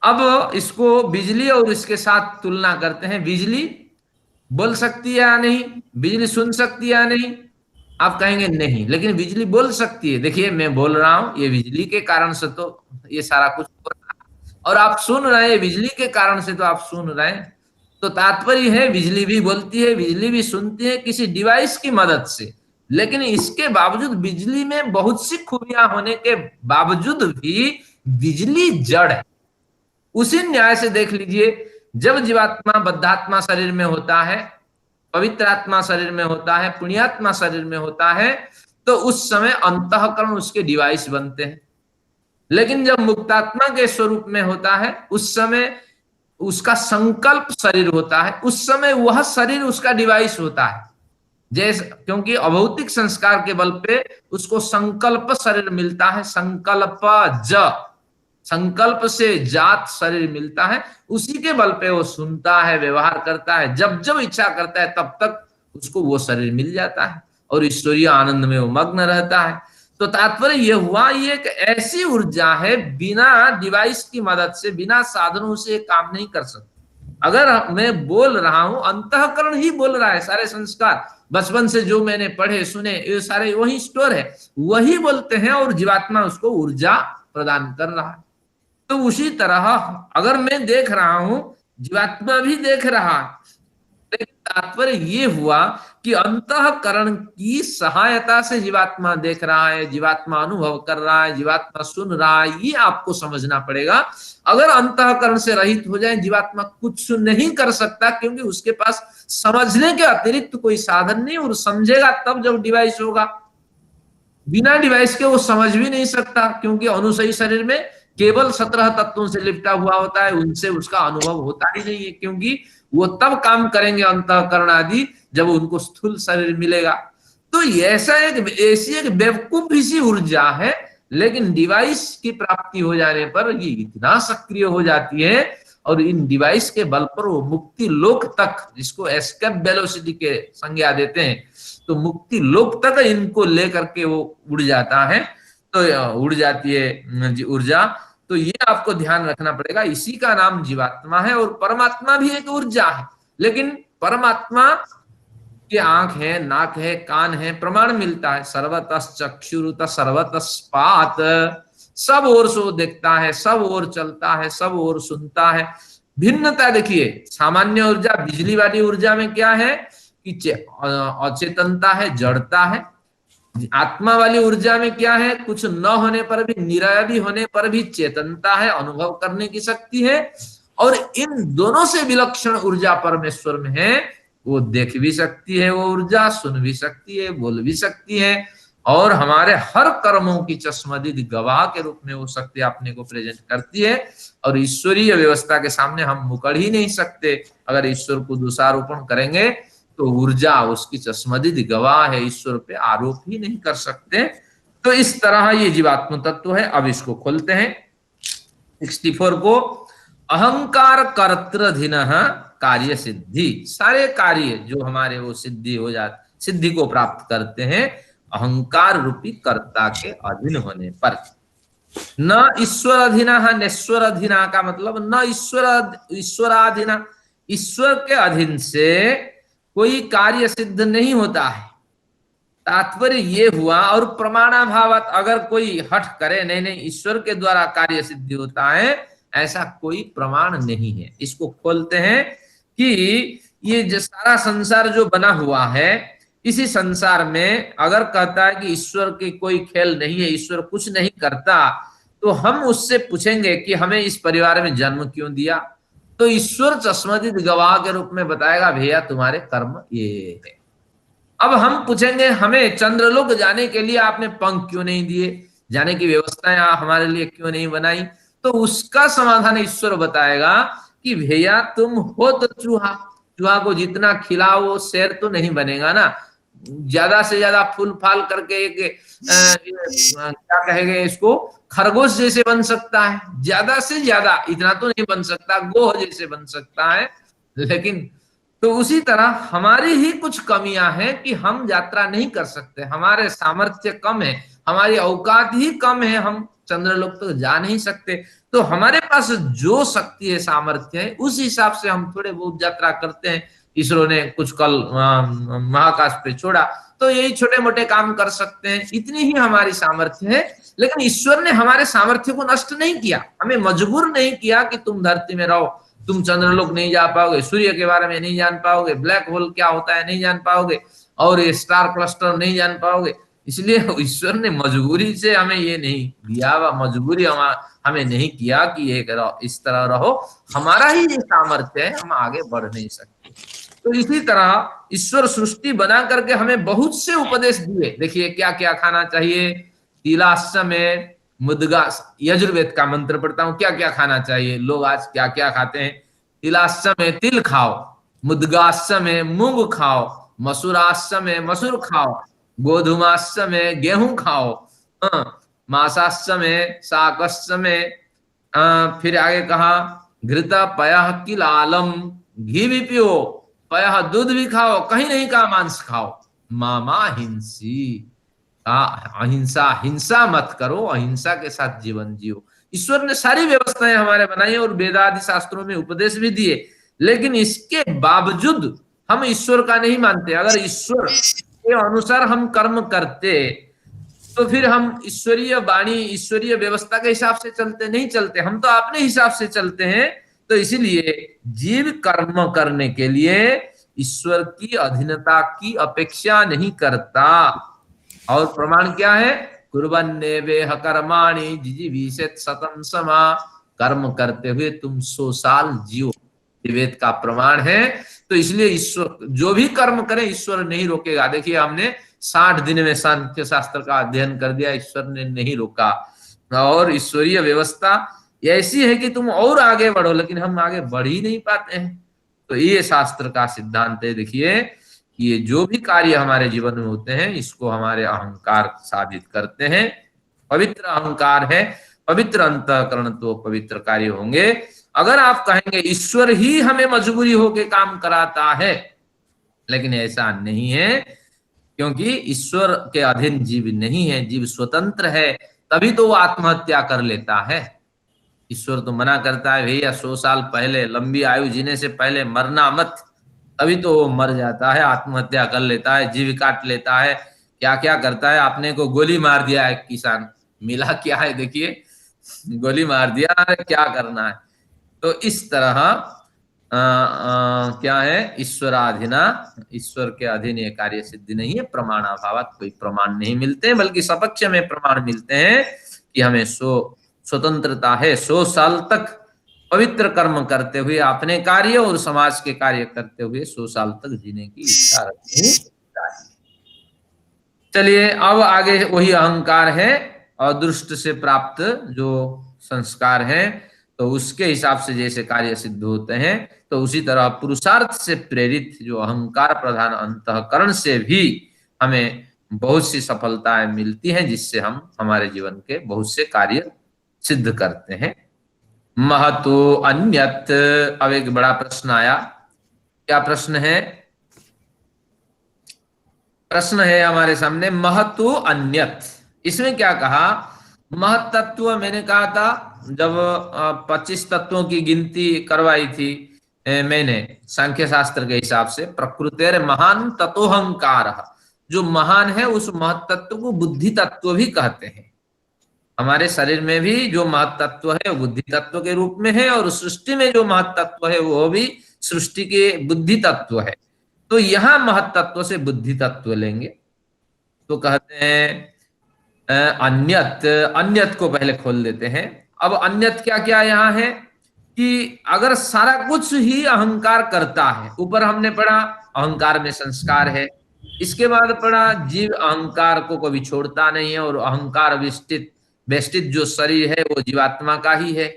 अब इसको बिजली और इसके साथ तुलना करते हैं। बिजली बोल सकती है या नहीं? बिजली सुन सकती है या नहीं? आप कहेंगे नहीं, लेकिन बिजली बोल सकती है। देखिए मैं बोल रहा हूं, ये बिजली के कारण से तो ये सारा कुछ हो रहा है, और आप सुन रहे हैं, बिजली के कारण से तो आप सुन रहे हैं। तो तात्पर्य है बिजली भी बोलती है, बिजली भी सुनती है किसी डिवाइस की मदद से। लेकिन इसके बावजूद बिजली में बहुत सी खूबियां होने के बावजूद भी बिजली जड़ है। उसी न्याय से देख लीजिए, जब जीवात्मा बद्धात्मा शरीर में होता है, पवित्र आत्मा शरीर में होता है, पुण्यात्मा शरीर में होता है, तो उस समय अंतःकरण उसके डिवाइस बनते हैं। लेकिन जब मुक्तात्मा के स्वरूप में होता है, उस समय उसका संकल्प शरीर होता है, उस समय वह शरीर उसका डिवाइस होता है। जैसे क्योंकि अभौतिक संस्कार के बल पे उसको संकल्प शरीर मिलता है, संकल्प से जात शरीर मिलता है। उसी के बल पे वो सुनता है, व्यवहार करता है, जब जब इच्छा करता है तब तक उसको वो शरीर मिल जाता है और ईश्वरीय आनंद में वो मग्न रहता है। तो तात्पर्य यह हुआ, ये एक ऐसी ऊर्जा है, बिना डिवाइस की मदद से, बिना साधनों से काम नहीं कर सकती। अगर मैं बोल रहा हूं, अंतःकरण ही बोल रहा है। सारे संस्कार बचपन से जो मैंने पढ़े सुने, ये सारे वही स्टोर है, वही बोलते हैं, और जीवात्मा उसको ऊर्जा प्रदान कर रहा है। तो उसी तरह अगर मैं देख रहा हूं, जीवात्मा भी देख रहा है। लेकिन तात्पर्य ये हुआ कि अंतःकरण की सहायता से जीवात्मा देख रहा है, जीवात्मा अनुभव कर रहा है, जीवात्मा सुन रहा है। ये आपको समझना पड़ेगा। अगर अंतःकरण से रहित हो जाए, जीवात्मा कुछ नहीं कर सकता, क्योंकि उसके पास समझने के अतिरिक्त कोई साधन नहीं, और समझेगा तब जब डिवाइस होगा। बिना डिवाइस के वो समझ भी नहीं सकता, क्योंकि अनुसयी शरीर में केवल 17 तत्वों से लिपटा हुआ होता है, उनसे उसका अनुभव होता ही नहीं है। क्योंकि वो तब काम करेंगे अंतःकरण आदि जब उनको स्थूल शरीर मिलेगा। तो ऐसा ऐसी एक बेवकूफी सी ऊर्जा है, लेकिन डिवाइस की प्राप्ति हो जाने पर ये इतना सक्रिय हो जाती है, और इन डिवाइस के बल पर वो मुक्ति लोक तक, जिसको एस्केप वेलोसिटी के संज्ञा देते हैं, तो मुक्ति लोक तक इनको लेकर के वो उड़ जाता है। तो उड़ जाती है ऊर्जा। तो ये आपको ध्यान रखना पड़ेगा। इसी का नाम जीवात्मा है, और परमात्मा भी एक ऊर्जा है। लेकिन परमात्मा की आंख है, नाक है, कान है, प्रमाण मिलता है। सर्वतः चक्षुरुत सर्वतः स्पात, सब ओर से देखता है, सब ओर चलता है, सब ओर सुनता है। भिन्नता देखिए, सामान्य ऊर्जा, बिजली वाली ऊर्जा में क्या है कि अचेतनता है, जड़ता है। आत्मा वाली ऊर्जा में क्या है, कुछ न होने पर भी, निरवधि होने पर भी चेतनता है, अनुभव करने की शक्ति है। और इन दोनों से विलक्षण ऊर्जा परमेश्वर में है। वो देख भी सकती है, वो ऊर्जा सुन भी सकती है, बोल भी सकती है, और हमारे हर कर्मों की चश्मदीद गवाह के रूप में वो शक्ति अपने को प्रेजेंट करती है। और ईश्वरीय व्यवस्था के सामने हम मुकर ही नहीं सकते। अगर ईश्वर को दोषारोपण करेंगे तो ऊर्जा उसकी चश्मदीद गवाह है, ईश्वर पे आरोप ही नहीं कर सकते। तो इस तरह ये जीवात्म तत्व है। अब इसको खोलते हैं 64 को। अहंकार कर्तृधीन कार्य सिद्धि, सारे कार्य जो हमारे वो सिद्धि हो जाते, सिद्धि को प्राप्त करते हैं अहंकार रूपी कर्ता के अधीन होने पर। न ईश्वर अधीना, नेश्वर अधीना का मतलब न ईश्वराधीना, ईश्वर के अधीन से कोई कार्य सिद्ध नहीं होता है। तात्पर्य ये हुआ। और प्रमाणाभावत, अगर कोई हठ करे नहीं नहीं ईश्वर के द्वारा कार्य सिद्धि होता है, ऐसा कोई प्रमाण नहीं है। इसको खोलते हैं कि ये जो सारा संसार जो बना हुआ है, इसी संसार में अगर कहता है कि ईश्वर की कोई खेल नहीं है, ईश्वर कुछ नहीं करता, तो हम उससे पूछेंगे कि हमें इस परिवार में जन्म क्यों दिया, तो ईश्वर चश्मदीद गवाह के रूप में बताएगा भैया तुम्हारे कर्म ये है। अब हम पूछेंगे हमें चंद्रलोक जाने के लिए आपने पंख क्यों नहीं दिए, जाने की व्यवस्थाएं हमारे लिए क्यों नहीं बनाई, तो उसका समाधान ईश्वर बताएगा कि भैया तुम हो तो चूहा, चूहा को जितना खिलाओ वो शेर तो नहीं बनेगा ना। ज्यादा से ज्यादा फूल फाल करके एक क्या कहेंगे इसको, खरगोश जैसे बन सकता है, ज्यादा से ज्यादा इतना तो नहीं बन सकता, गोह जैसे बन सकता है। लेकिन तो उसी तरह हमारी ही कुछ कमियां हैं कि हम यात्रा नहीं कर सकते, हमारे सामर्थ्य कम है, हमारी औकात ही कम है, हम चंद्रलोक तो जा नहीं सकते। तो हमारे पास जो शक्ति है, सामर्थ्य है, उस हिसाब से हम थोड़े बहुत यात्रा करते हैं। इसरो ने कुछ कल महाकाश पे छोड़ा, तो यही छोटे मोटे काम कर सकते हैं, इतनी ही हमारी सामर्थ्य है। लेकिन ईश्वर ने हमारे सामर्थ्य को नष्ट नहीं किया, हमें मजबूर नहीं किया कि तुम धरती में रहो, तुम चंद्रलोक नहीं जा पाओगे, सूर्य के बारे में नहीं जान पाओगे, ब्लैक होल क्या होता है नहीं जान पाओगे, और ये स्टार क्लस्टर नहीं जान पाओगे। इसलिए ईश्वर ने मजबूरी से हमें ये नहीं दिया, मजबूरी हमें नहीं किया कि ये इस तरह रहो, हमारा ही ये सामर्थ्य है, हम आगे बढ़ नहीं सकते। तो इसी तरह ईश्वर सृष्टि बना करके हमें बहुत से उपदेश दिए। देखिए क्या क्या खाना चाहिए, तिलाश्य में मुद्गा, यजुर्वेद का मंत्र पढ़ता हूं, क्या क्या खाना चाहिए, लोग आज क्या क्या खाते हैं। तिलाश्य में तिल खाओ, मुद्गाश्य में मूंग खाओ, मसूराश्य में मसूर खाओ, गोधुमाश्य में गेहूं खाओ, मासाश्य में शाकश्य में, फिर आगे कहा घृत पयः किलालम, घी भी पियो, पयः दूध भी खाओ, कहीं नहीं कहा मांस खाओ, मामा हिंसी, अहिंसा, हिंसा मत करो, अहिंसा के साथ जीवन जियो। ईश्वर ने सारी व्यवस्थाएं हमारे बनाई और वेदादि शास्त्रों में उपदेश भी दिए, लेकिन इसके बावजूद हम ईश्वर का नहीं मानते। अगर ईश्वर के अनुसार हम कर्म करते तो फिर हम ईश्वरीय वाणी, ईश्वरीय व्यवस्था के हिसाब से चलते नहीं चलते, हम तो अपने हिसाब से चलते हैं। तो इसीलिए जीव कर्म करने के लिए ईश्वर की अधीनता की अपेक्षा नहीं करता। और प्रमाण क्या है, कुर्वन्नेवेह कर्माणि जिजीविषेत् शतं समा, कर्म करते हुए तुम 100 साल जियो, वेद का प्रमाण है। तो इसलिए ईश्वर जो भी कर्म करे ईश्वर नहीं रोकेगा। देखिए हमने 60 दिन में सांख्य शास्त्र का अध्ययन कर दिया, ईश्वर ने नहीं रोका। और ईश्वरीय व्यवस्था ऐसी है कि तुम और आगे बढ़ो, लेकिन हम आगे बढ़ ही नहीं पाते हैं। तो ये शास्त्र का सिद्धांत है। देखिए कि ये जो भी कार्य हमारे जीवन में होते हैं, इसको हमारे अहंकार साबित करते हैं। पवित्र अहंकार है, पवित्र अंतःकरण तो पवित्र कार्य होंगे। अगर आप कहेंगे ईश्वर ही हमें मजबूरी होके काम कराता है, लेकिन ऐसा नहीं है, क्योंकि ईश्वर के अधीन जीव नहीं है, जीव स्वतंत्र है, तभी तो वो आत्महत्या कर लेता है। ईश्वर तो मना करता है भैया 100 साल पहले, लंबी आयु जीने से पहले मरना मत, तभी तो वो मर जाता है, आत्महत्या कर लेता है, जीव काट लेता है, क्या क्या करता है। आपने को गोली मार दिया है किसान, मिला क्या है, देखिए गोली मार दिया है, क्या करना है। तो इस तरह क्या है, ईश्वराधीना, ईश्वर के अधीन ये कार्य सिद्धि नहीं है। प्रमाणाभावात कोई प्रमाण नहीं मिलते हैं, बल्कि सपक्ष में प्रमाण मिलते हैं कि हमें स्वतंत्रता है 100 साल तक पवित्र कर्म करते हुए अपने कार्य और समाज के कार्य करते हुए 100 साल तक जीने की इच्छा रखनी चाहिए। चलिए अब आगे वही अहंकार है, अदृष्ट से प्राप्त जो संस्कार है, तो उसके हिसाब से जैसे कार्य सिद्ध होते हैं, तो उसी तरह पुरुषार्थ से प्रेरित जो अहंकार प्रधान अंतःकरण से भी हमें बहुत सी सफलताएं मिलती हैं, जिससे हम हमारे जीवन के बहुत से कार्य सिद्ध करते हैं। महतो अन्यत, अब एक बड़ा प्रश्न आया। क्या प्रश्न है? प्रश्न है हमारे सामने, महतो अन्यत। इसमें क्या कहा? महत तत्व मैंने कहा था जब 25 तत्वों की गिनती करवाई थी मैंने सांख्य शास्त्र के हिसाब से, प्रकृतेर महान ततोहंकार, जो महान है उस महत तत्व को बुद्धि तत्व भी कहते हैं। हमारे शरीर में भी जो महत तत्व है वो बुद्धि तत्व के रूप में है, और सृष्टि में जो महत तत्व है वो भी सृष्टि के बुद्धि तत्व है। तो यहां महत तत्व से बुद्धि तत्व लेंगे तो कहते हैं अन्यत। अन्यत को पहले खोल देते हैं। अब अन्यत क्या क्या यहाँ है कि अगर सारा कुछ ही अहंकार करता है, ऊपर हमने पढ़ा अहंकार में संस्कार है, इसके बाद पढ़ा जीव अहंकार को कभी छोड़ता नहीं है, और अहंकार वेष्टित जो शरीर है वो जीवात्मा का ही है,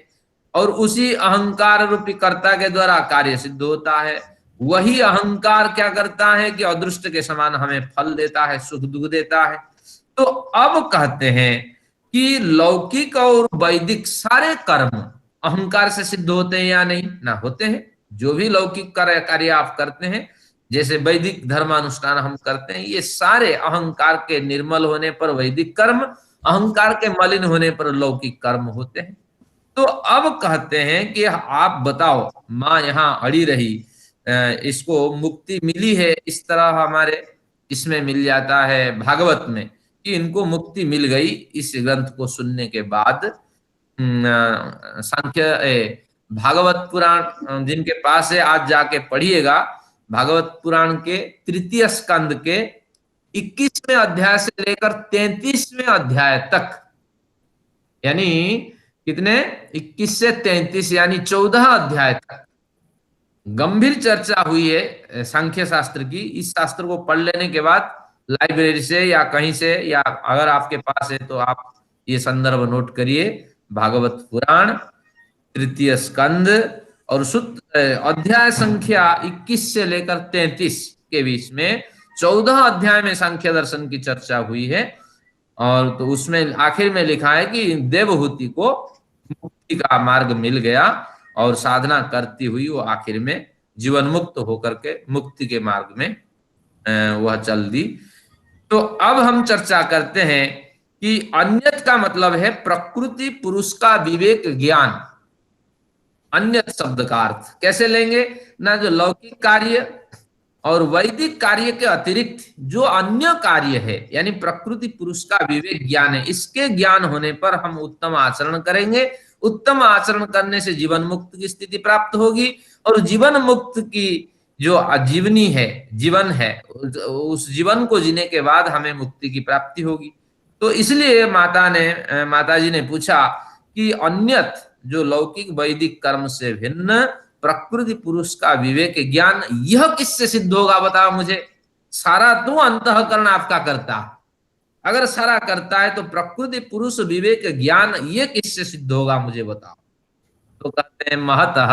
और उसी अहंकार रूपी कर्ता के द्वारा कार्य सिद्ध होता है। वही अहंकार क्या करता है कि अदृष्ट के समान हमें फल देता है, सुख दुख देता है। तो अब कहते हैं कि लौकिक और वैदिक सारे कर्म अहंकार से सिद्ध होते हैं या नहीं? ना, होते हैं। जो भी लौकिक कार्य आप करते हैं, जैसे वैदिक धर्मानुष्ठान हम करते हैं, ये सारे अहंकार के निर्मल होने पर वैदिक कर्म, अहंकार के मलिन होने पर लौकिक कर्म होते हैं। तो अब कहते हैं कि आप बताओ, माँ यहाँ अड़ी रही, इसको मुक्ति मिली है, इस तरह हमारे इसमें मिल जाता है भागवत में कि इनको मुक्ति मिल गई इस ग्रंथ को सुनने के बाद। सांख्य भागवत पुराण जिनके पास है आज जाके पढ़िएगा, भागवत पुराण के 3 स्कंद के 21वें अध्याय से लेकर 33वें अध्याय तक, यानी कितने, 21 से 33 यानी 14 अध्याय तक गंभीर चर्चा हुई है सांख्य शास्त्र की। इस शास्त्र को पढ़ लेने के बाद लाइब्रेरी से या कहीं से, या अगर आपके पास है तो आप ये संदर्भ नोट करिए, भागवत पुराण 3 स्कंद और अध्याय संख्या 21 से लेकर 33 के बीच में 14 अध्याय में सांख्य दर्शन की चर्चा हुई है। और तो उसमें आखिर में लिखा है कि देवहूति को मुक्ति का मार्ग मिल गया, और साधना करती हुई वो आखिर में जीवन मुक्त होकर के मुक्ति के मार्ग में वह चल दी। तो अब हम चर्चा करते हैं कि अन्यत का मतलब है प्रकृति पुरुष का विवेक ज्ञान। अन्यत शब्द का अर्थ कैसे लेंगे ना, जो लौकिक कार्य और वैदिक कार्य के अतिरिक्त जो अन्य कार्य है, यानी प्रकृति पुरुष का विवेक ज्ञान है, इसके ज्ञान होने पर हम उत्तम आचरण करेंगे। उत्तम आचरण करने से जीवन मुक्त की स्थिति प्राप्त होगी, और जीवन मुक्त की जो आजीवनी है, जीवन है, उस जीवन को जीने के बाद हमें मुक्ति की प्राप्ति होगी। तो इसलिए माता जी ने पूछा कि अन्यत जो लौकिक वैदिक कर्म से भिन्न प्रकृति पुरुष का विवेक ज्ञान, यह किससे सिद्ध होगा बताओ मुझे। सारा तो अंतःकरण आपका करता है, अगर सारा करता है तो प्रकृति पुरुष विवेक ज्ञान ये किससे सिद्ध होगा मुझे बताओ। तो कहते हैं महतः,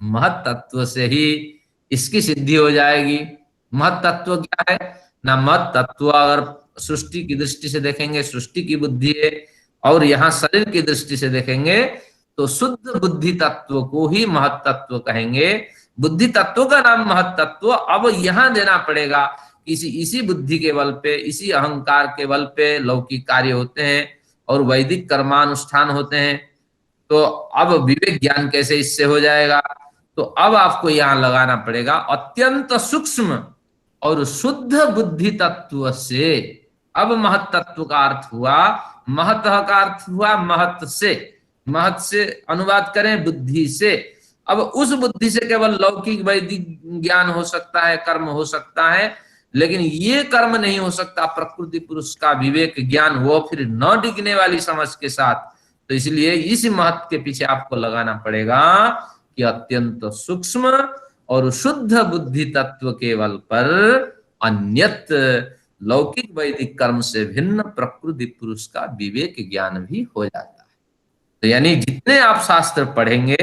महत तत्व से ही इसकी सिद्धि हो जाएगी। महत तत्व क्या है ना, महत तत्व अगर सृष्टि की दृष्टि से देखेंगे सृष्टि की बुद्धि है, और यहाँ शरीर की दृष्टि से देखेंगे तो शुद्ध बुद्धि तत्व को ही महत तत्व कहेंगे। बुद्धि तत्व का नाम महत तत्व अब यहाँ देना पड़ेगा। इसी बुद्धि के बल पे, इसी अहंकार के बल पे लौकिक कार्य होते हैं और वैदिक कर्मानुष्ठान होते हैं। तो अब विवेक ज्ञान कैसे इससे हो जाएगा? तो अब आपको यहाँ लगाना पड़ेगा अत्यंत सूक्ष्म और शुद्ध बुद्धि तत्व से। अब महत तत्व का अर्थ हुआ, महत का अर्थ हुआ महत से। महत से अनुवाद करें बुद्धि से, अब उस बुद्धि से केवल लौकिक वैदिक ज्ञान हो सकता है, कर्म हो सकता है, लेकिन ये कर्म नहीं हो सकता प्रकृति पुरुष का विवेक ज्ञान, वो फिर न डिगने वाली समझ के साथ। तो इसलिए इस महत्व के पीछे आपको लगाना पड़ेगा कि अत्यंत सूक्ष्म और शुद्ध बुद्धि तत्व केवल पर अन्यत लौकिक वैदिक कर्म से भिन्न प्रकृति पुरुष का विवेक ज्ञान भी हो जाता है। तो यानी जितने आप शास्त्र पढ़ेंगे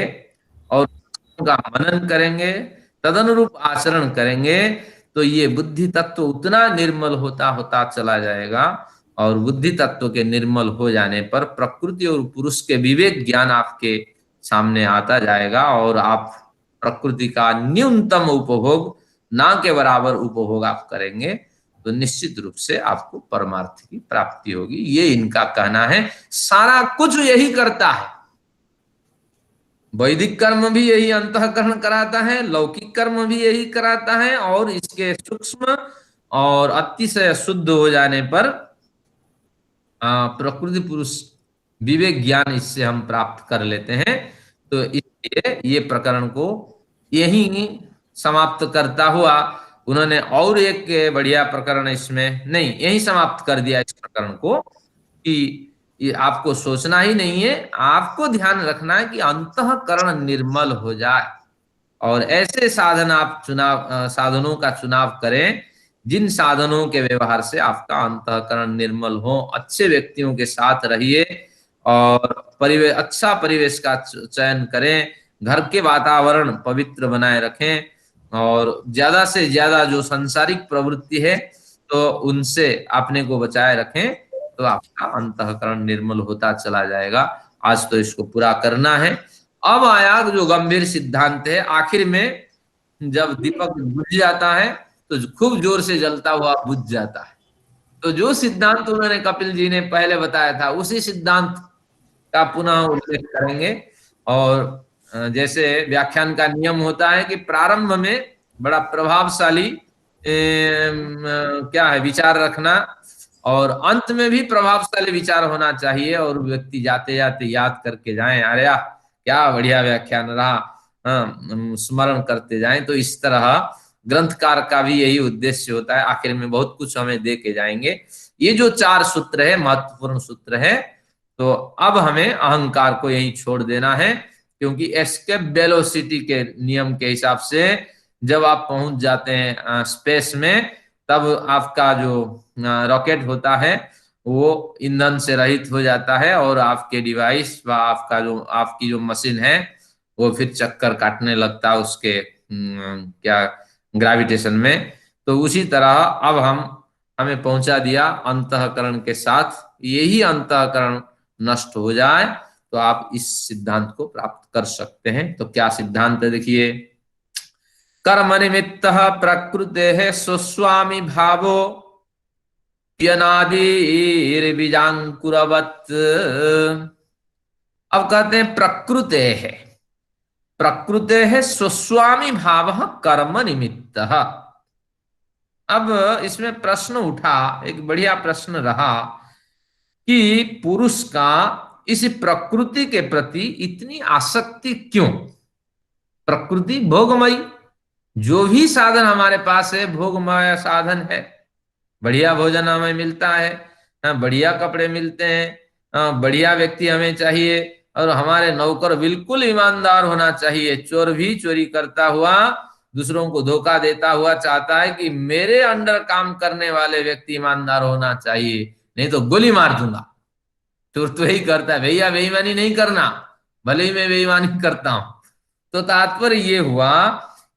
और उनका मनन करेंगे, तदनुरूप आचरण करेंगे, तो ये बुद्धि तत्व उतना निर्मल होता होता चला जाएगा। और बुद्धि तत्व के निर्मल हो जाने पर प्रकृति और पुरुष के विवेक ज्ञान आपके सामने आता जाएगा, और आप प्रकृति का न्यूनतम उपभोग, ना के बराबर उपभोग आप करेंगे, तो निश्चित रूप से आपको परमार्थ की प्राप्ति होगी। ये इनका कहना है। सारा कुछ यही करता है, वैदिक कर्म भी यही अंतःकरण कराता है, लौकिक कर्म भी यही कराता है, और इसके सूक्ष्म और अतिशय शुद्ध हो जाने पर प्रकृति पुरुष विवेक ज्ञान इससे हम प्राप्त कर लेते हैं। तो इसलिए ये प्रकरण को यही समाप्त करता हुआ उन्होंने और एक बढ़िया प्रकरण इसमें नहीं, यही समाप्त कर दिया इस प्रकरण को, कि ये आपको सोचना ही नहीं है, आपको ध्यान रखना है कि अंतःकरण निर्मल हो जाए, और ऐसे साधन आप साधनों का चुनाव करें जिन साधनों के व्यवहार से आपका अंतःकरण निर्मल हो। अच्छे व्यक्तियों के साथ रहिए और अच्छा परिवेश का चयन करें, घर के वातावरण पवित्र बनाए रखें, और ज्यादा से ज्यादा जो सांसारिक प्रवृत्ति है तो उनसे अपने को बचाए रखें, तो आपका अंतःकरण निर्मल होता चला जाएगा। आज तो इसको पूरा करना है। अब आया जो गंभीर सिद्धांत है, आखिर में जब दीपक बुझ जाता है तो खूब जोर से जलता हुआ बुझ जाता है। तो जो सिद्धांत उन्होंने कपिल जी ने पहले बताया था, उसी सिद्धांत का पुनः उल्लेख करेंगे। और जैसे व्याख्यान का नियम होता है कि प्रारंभ में बड़ा प्रभावशाली क्या है विचार रखना, और अंत में भी प्रभावशाली विचार होना चाहिए, और व्यक्ति जाते जाते याद करके जाएं, अरे यार क्या बढ़िया व्याख्यान रहा, स्मरण करते जाएं। तो इस तरह ग्रंथकार का भी यही उद्देश्य होता है। आखिर में बहुत कुछ हमें दे के जाएंगे। ये जो 4 सूत्र है, महत्वपूर्ण सूत्र है, तो अब हमें अहंकार को यहीं छोड़ देना है, क्योंकि एस्केप वेलोसिटी के नियम के हिसाब से जब आप पहुंच जाते हैं स्पेस में, तब आपका जो रॉकेट होता है वो ईंधन से रहित हो जाता है, और आपके डिवाइस व आपकी जो मशीन है वो फिर चक्कर काटने लगता है उसके क्या ग्रेविटेशन में। तो उसी तरह अब हमें पहुंचा दिया अंतःकरण के साथ। यही अंतःकरण नष्ट हो जाए तो आप इस सिद्धांत को प्राप्त कर सकते हैं। तो क्या सिद्धांत है देखिए, कर्म निमित्त प्रकृते स्वस्वामी भावो यनादिर्बीजांकुरवत्। अब कहते हैं प्रकृते है स्वस्वामी भाव कर्म निमित्त। अब इसमें प्रश्न उठा, एक बढ़िया प्रश्न रहा कि पुरुष का इस प्रकृति के प्रति इतनी आसक्ति क्यों? प्रकृति भोगमयी, जो भी साधन हमारे पास है भोगमय साधन है। बढ़िया भोजन हमें मिलता है, बढ़िया कपड़े मिलते हैं, बढ़िया व्यक्ति हमें चाहिए, और हमारे नौकर बिल्कुल ईमानदार होना चाहिए। चोर भी चोरी करता हुआ, दूसरों को धोखा देता हुआ चाहता है कि मेरे अंडर काम करने वाले व्यक्ति ईमानदार होना चाहिए, नहीं तो गोली मार दूंगा। चोर तो यही करता है, भैया बेईमानी नहीं करना, भले ही मैं बेईमानी करता हूं। तो तात्पर्य ये हुआ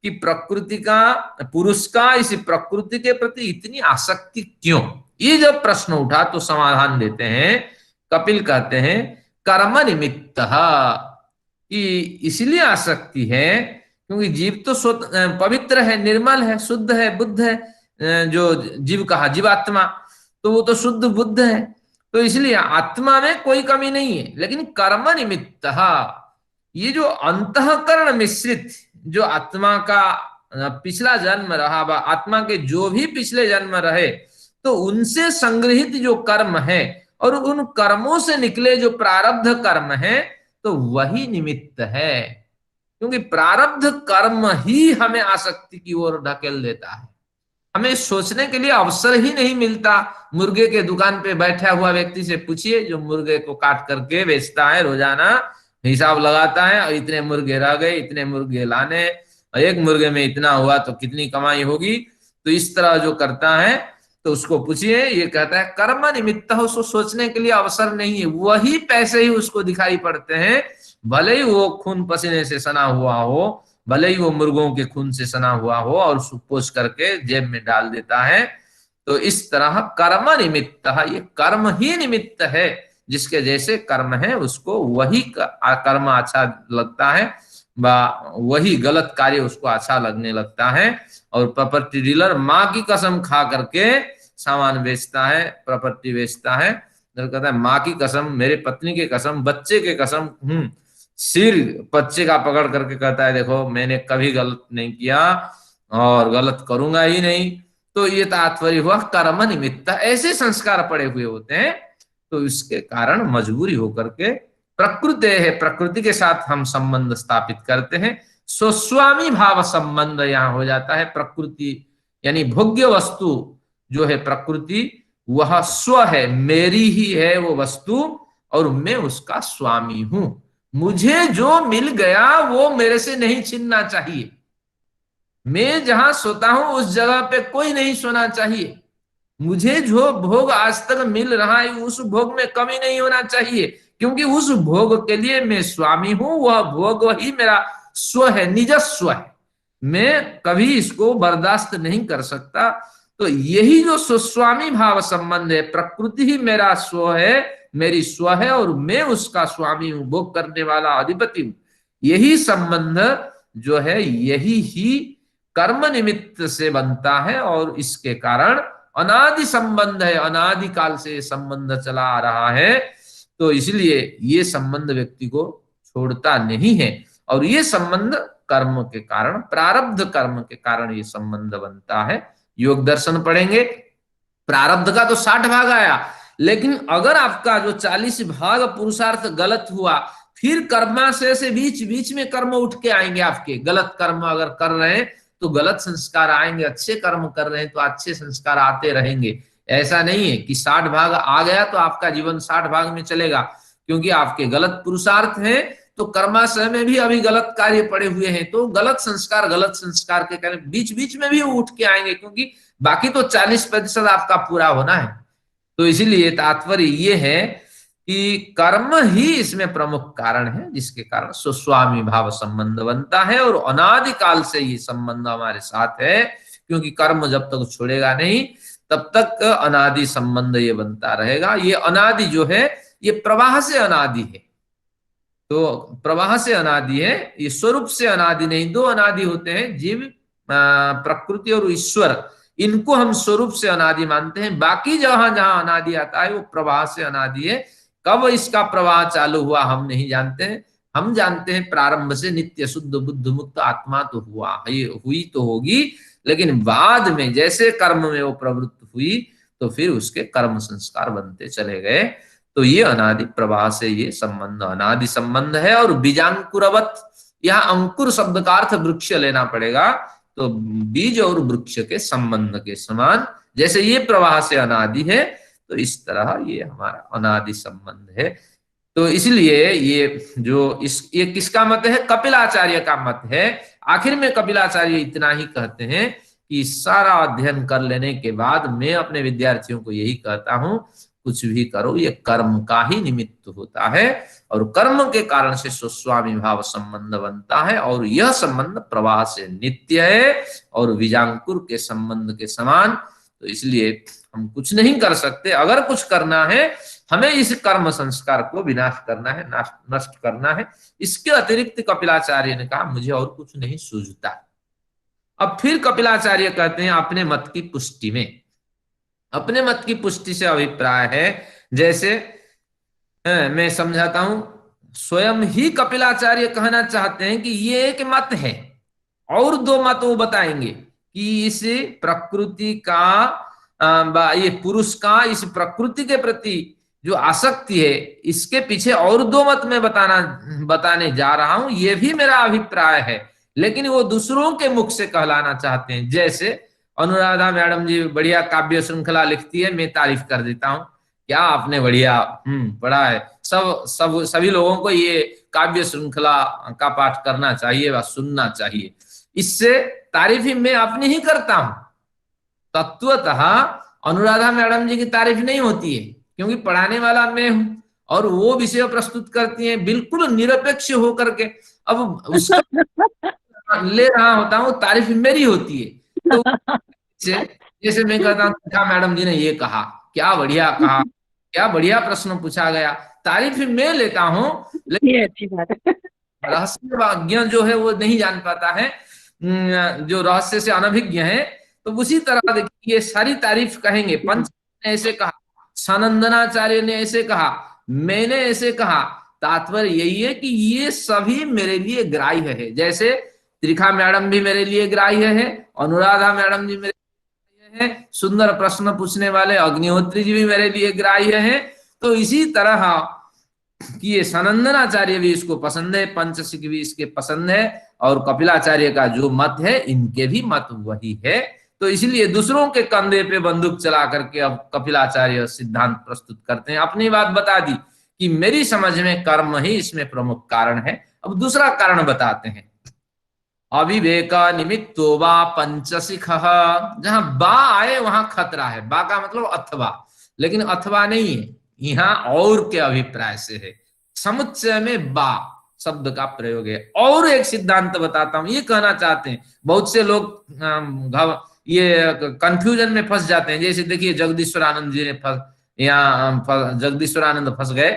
कि प्रकृति का, पुरुष का इस प्रकृति के प्रति इतनी आसक्ति क्यों? ये जब प्रश्न उठा तो समाधान देते हैं, कपिल कहते हैं कर्म निमित्त, कि इसलिए आसक्ति है क्योंकि जीव तो पवित्र है, निर्मल है, शुद्ध है, बुद्ध है। जो जीव कहा जीवात्मा, तो वो तो शुद्ध बुद्ध है, तो इसलिए आत्मा में कोई कमी नहीं है। लेकिन कर्म निमित्त, ये जो अंतःकरण मिश्रित, जो आत्मा का पिछला जन्म रहा, आत्मा के जो भी पिछले जन्म रहे, तो उनसे संग्रहित जो कर्म है और उन कर्मों से निकले जो प्रारब्ध कर्म है, तो वही निमित्त है। क्योंकि प्रारब्ध कर्म ही हमें आसक्ति की ओर ढकेल देता है। हमें सोचने के लिए अवसर ही नहीं मिलता। मुर्गे के दुकान पे बैठा हुआ व्यक्ति से पूछिए, जो मुर्गे को काट करके बेचता है, रोजाना हिसाब लगाता है, और इतने मुर्गे रह गए, इतने मुर्गे लाने, और एक मुर्गे में इतना हुआ तो कितनी कमाई होगी। तो इस तरह जो करता है, तो उसको पूछिए, ये कहता है कर्म निमित्त, उसको सोचने के लिए अवसर नहीं है, वही पैसे ही उसको दिखाई पड़ते हैं, भले ही वो खून पसीने से सना हुआ हो, भले ही वो मुर्गों के खून से सना हुआ हो, और उसको पोष करके जेब में डाल देता है। तो इस तरह कर्म निमित्त, ये कर्म ही निमित्त है, जिसके जैसे कर्म है उसको वही कर्म अच्छा लगता है, वही गलत कार्य उसको अच्छा लगने लगता है। और प्रॉपर्टी डीलर माँ की कसम खा करके सामान बेचता है, प्रॉपर्टी बेचता है, तो कहता है माँ की कसम, मेरे पत्नी की कसम, बच्चे के कसम, सिर बच्चे का पकड़ करके कहता है देखो मैंने कभी गलत नहीं किया और गलत करूंगा ही नहीं। तो ये तात्पर्य हुआ कर्म निमित्त, ऐसे संस्कार पड़े हुए होते हैं, तो इसके कारण मजबूरी होकर के प्रकृति है, प्रकृति के साथ हम संबंध स्थापित करते हैं। स्वस्वामी भाव संबंध यहाँ हो जाता है। प्रकृति यानी भोग्य वस्तु जो है प्रकृति, वह स्व है, मेरी ही है वो वस्तु, और मैं उसका स्वामी हूं। मुझे जो मिल गया वो मेरे से नहीं छीनना चाहिए। मैं जहां सोता हूं उस जगह पे कोई नहीं सोना चाहिए। मुझे जो भोग आज तक मिल रहा है उस भोग में कमी नहीं होना चाहिए, क्योंकि उस भोग के लिए मैं स्वामी हूं, वह भोग वही मेरा स्व है, निजस्व है, मैं कभी इसको बर्दाश्त नहीं कर सकता। तो यही जो स्वस्वामी भाव संबंध है, प्रकृति ही मेरा स्व है, मेरी स्व है, और मैं उसका स्वामी हूं, भोग करने वाला अधिपति हूं, यही संबंध जो है यही ही कर्म निमित्त से बनता है। और इसके कारण अनादि संबंध है, अनादि काल से संबंध चला आ रहा है, तो इसलिए ये संबंध व्यक्ति को छोड़ता नहीं है। और ये संबंध कर्म के कारण, प्रारब्ध कर्म के कारण ये संबंध बनता है। योग दर्शन पढ़ेंगे, प्रारब्ध का तो 60 भाग आया, लेकिन अगर आपका जो 40 भाग पुरुषार्थ गलत हुआ, फिर कर्माशय से बीच बीच में कर्म उठ के आएंगे आपके। गलत कर्म अगर कर रहे हैं तो गलत संस्कार आएंगे, अच्छे कर्म कर रहे हैं तो अच्छे संस्कार आते रहेंगे। ऐसा नहीं है कि 60 भाग आ गया तो आपका जीवन 60 भाग में चलेगा, क्योंकि आपके गलत पुरुषार्थ हैं, तो कर्माशय में भी अभी गलत कार्य पड़े हुए हैं, तो गलत संस्कार के कारण बीच बीच में भी उठ के आएंगे, क्योंकि बाकी तो 40% आपका पूरा होना है। तो इसीलिए तात्पर्य ये है कि कर्म ही इसमें प्रमुख कारण है, जिसके कारण स्वस्वामी भाव संबंध बनता है। और अनादि काल से ये संबंध हमारे साथ है, क्योंकि कर्म जब तक छोड़ेगा नहीं तब तक अनादि संबंध ये बनता रहेगा। ये अनादि जो है ये प्रवाह से अनादि है, तो प्रवाह से अनादि है, ये स्वरूप से अनादि नहीं। दो अनादि होते हैं, जीव, प्रकृति और ईश्वर, इनको हम स्वरूप से अनादि मानते हैं। बाकी जहां जहां अनादि आता है वो प्रवाह से अनादि है। कब इसका प्रवाह चालू हुआ हम नहीं जानते हैं, हम जानते हैं प्रारंभ से नित्य शुद्ध बुद्ध मुक्त आत्मा तो हुआ, ये हुई तो होगी, लेकिन बाद में जैसे कर्म में वो प्रवृत्त हुई तो फिर उसके कर्म संस्कार बनते चले गए। तो ये अनादि प्रवाह से ये संबंध अनादि संबंध है। और बीजांकुरवत, यहाँ अंकुर शब्द का अर्थ वृक्ष लेना पड़ेगा, तो बीज और वृक्ष के संबंध के समान जैसे ये प्रवाह से अनादि है, तो इस तरह ये हमारा अनादि संबंध है। तो इसलिए ये किसका मत है? कपिलाचार्य का मत है। आखिर में कपिलाचार्य इतना ही कहते हैं कि सारा अध्ययन कर लेने के बाद मैं अपने विद्यार्थियों को यही कहता हूं, कुछ भी करो ये कर्म का ही निमित्त होता है, और कर्म के कारण से स्वस्वामी भाव संबंध बनता है, और यह संबंध प्रवाह से नित्य है और बीजांकुर के संबंध के समान। तो इसलिए हम कुछ नहीं कर सकते। अगर कुछ करना है, हमें इस कर्म संस्कार को विनाश करना है, नष्ट करना है। इसके अतिरिक्त कपिलाचार्य ने कहा मुझे और कुछ नहीं सूझता। अब फिर कपिलाचार्य कहते हैं अपने मत की पुष्टि में, अपने मत की पुष्टि से अभिप्राय है, जैसे मैं समझाता हूं, स्वयं ही कपिलाचार्य कहना चाहते हैं कि ये एक मत है, और दो मत वो बताएंगे कि इस प्रकृति का, ये पुरुष का इस प्रकृति के प्रति जो आसक्ति है, इसके पीछे और दो मत मैं बताने जा रहा हूं, ये भी मेरा अभिप्राय है, लेकिन वो दूसरों के मुख से कहलाना चाहते हैं। जैसे अनुराधा मैडम जी बढ़िया काव्य श्रृंखला लिखती है, मैं तारीफ कर देता हूँ, क्या आपने बढ़िया पढ़ा है। सभी लोगों को ये काव्य श्रृंखला का पाठ करना चाहिए व सुनना चाहिए। इससे तारीफ ही मैं अपनी ही करता हूं। तत्वतः अनुराधा मैडम जी की तारीफ नहीं होती है, क्योंकि पढ़ाने वाला मैं हूं और वो विषय प्रस्तुत करती हैं बिल्कुल निरपेक्ष होकर के। अब उसका ले रहा होता हूँ, तारीफ मेरी होती है। तो जैसे मैं कहता हूँ मैडम जी ने ये कहा, क्या बढ़िया कहा, क्या बढ़िया प्रश्न पूछा गया, तारीफ मैं लेता हूँ, ये अच्छी बात है। रहस्यज्ञ जो है वो नहीं जान पाता है, जो रहस्य से अनभिज्ञ है। तो उसी तरह देखिए ये सारी तारीफ कहेंगे, पंच ने ऐसे कहा, सनंदनाचार्य ने ऐसे कहा, मैंने ऐसे कहा। तात्पर्य यही है कि ये सभी मेरे लिए ग्राह्य है। जैसे त्रिखा मैडम भी मेरे लिए ग्राह्य है, अनुराधा मैडम जी मेरे लिए है, सुंदर प्रश्न पूछने वाले अग्निहोत्री जी भी मेरे लिए ग्राह्य है। तो इसी तरह कि ये सनंदनाचार्य भी इसको पसंद है, पंचसिक भी इसके पसंद है, और कपिलाचार्य का जो मत है इनके भी मत वही है। तो इसलिए दूसरों के कंधे पे बंदूक चला करके अब कपिलाचार्य सिद्धांत प्रस्तुत करते हैं। अपनी बात बता दी कि मेरी समझ में कर्म ही इसमें प्रमुख कारण है। अब दूसरा कारण बताते हैं, अविवेक निमित्तो वा पंचसिख। जहां बा आए वहां खतरा है। बा का मतलब अथवा, लेकिन अथवा नहीं है, यहाँ और के अभिप्राय से है। समुच्चय में बा शब्द का प्रयोग है। और एक सिद्धांत बताता हूं, ये कहना चाहते हैं बहुत से लोग ये कंफ्यूजन में फंस जाते हैं। जैसे देखिए जगदीश्वरानंद जी ने जगदीश्वरानंद फंस गए,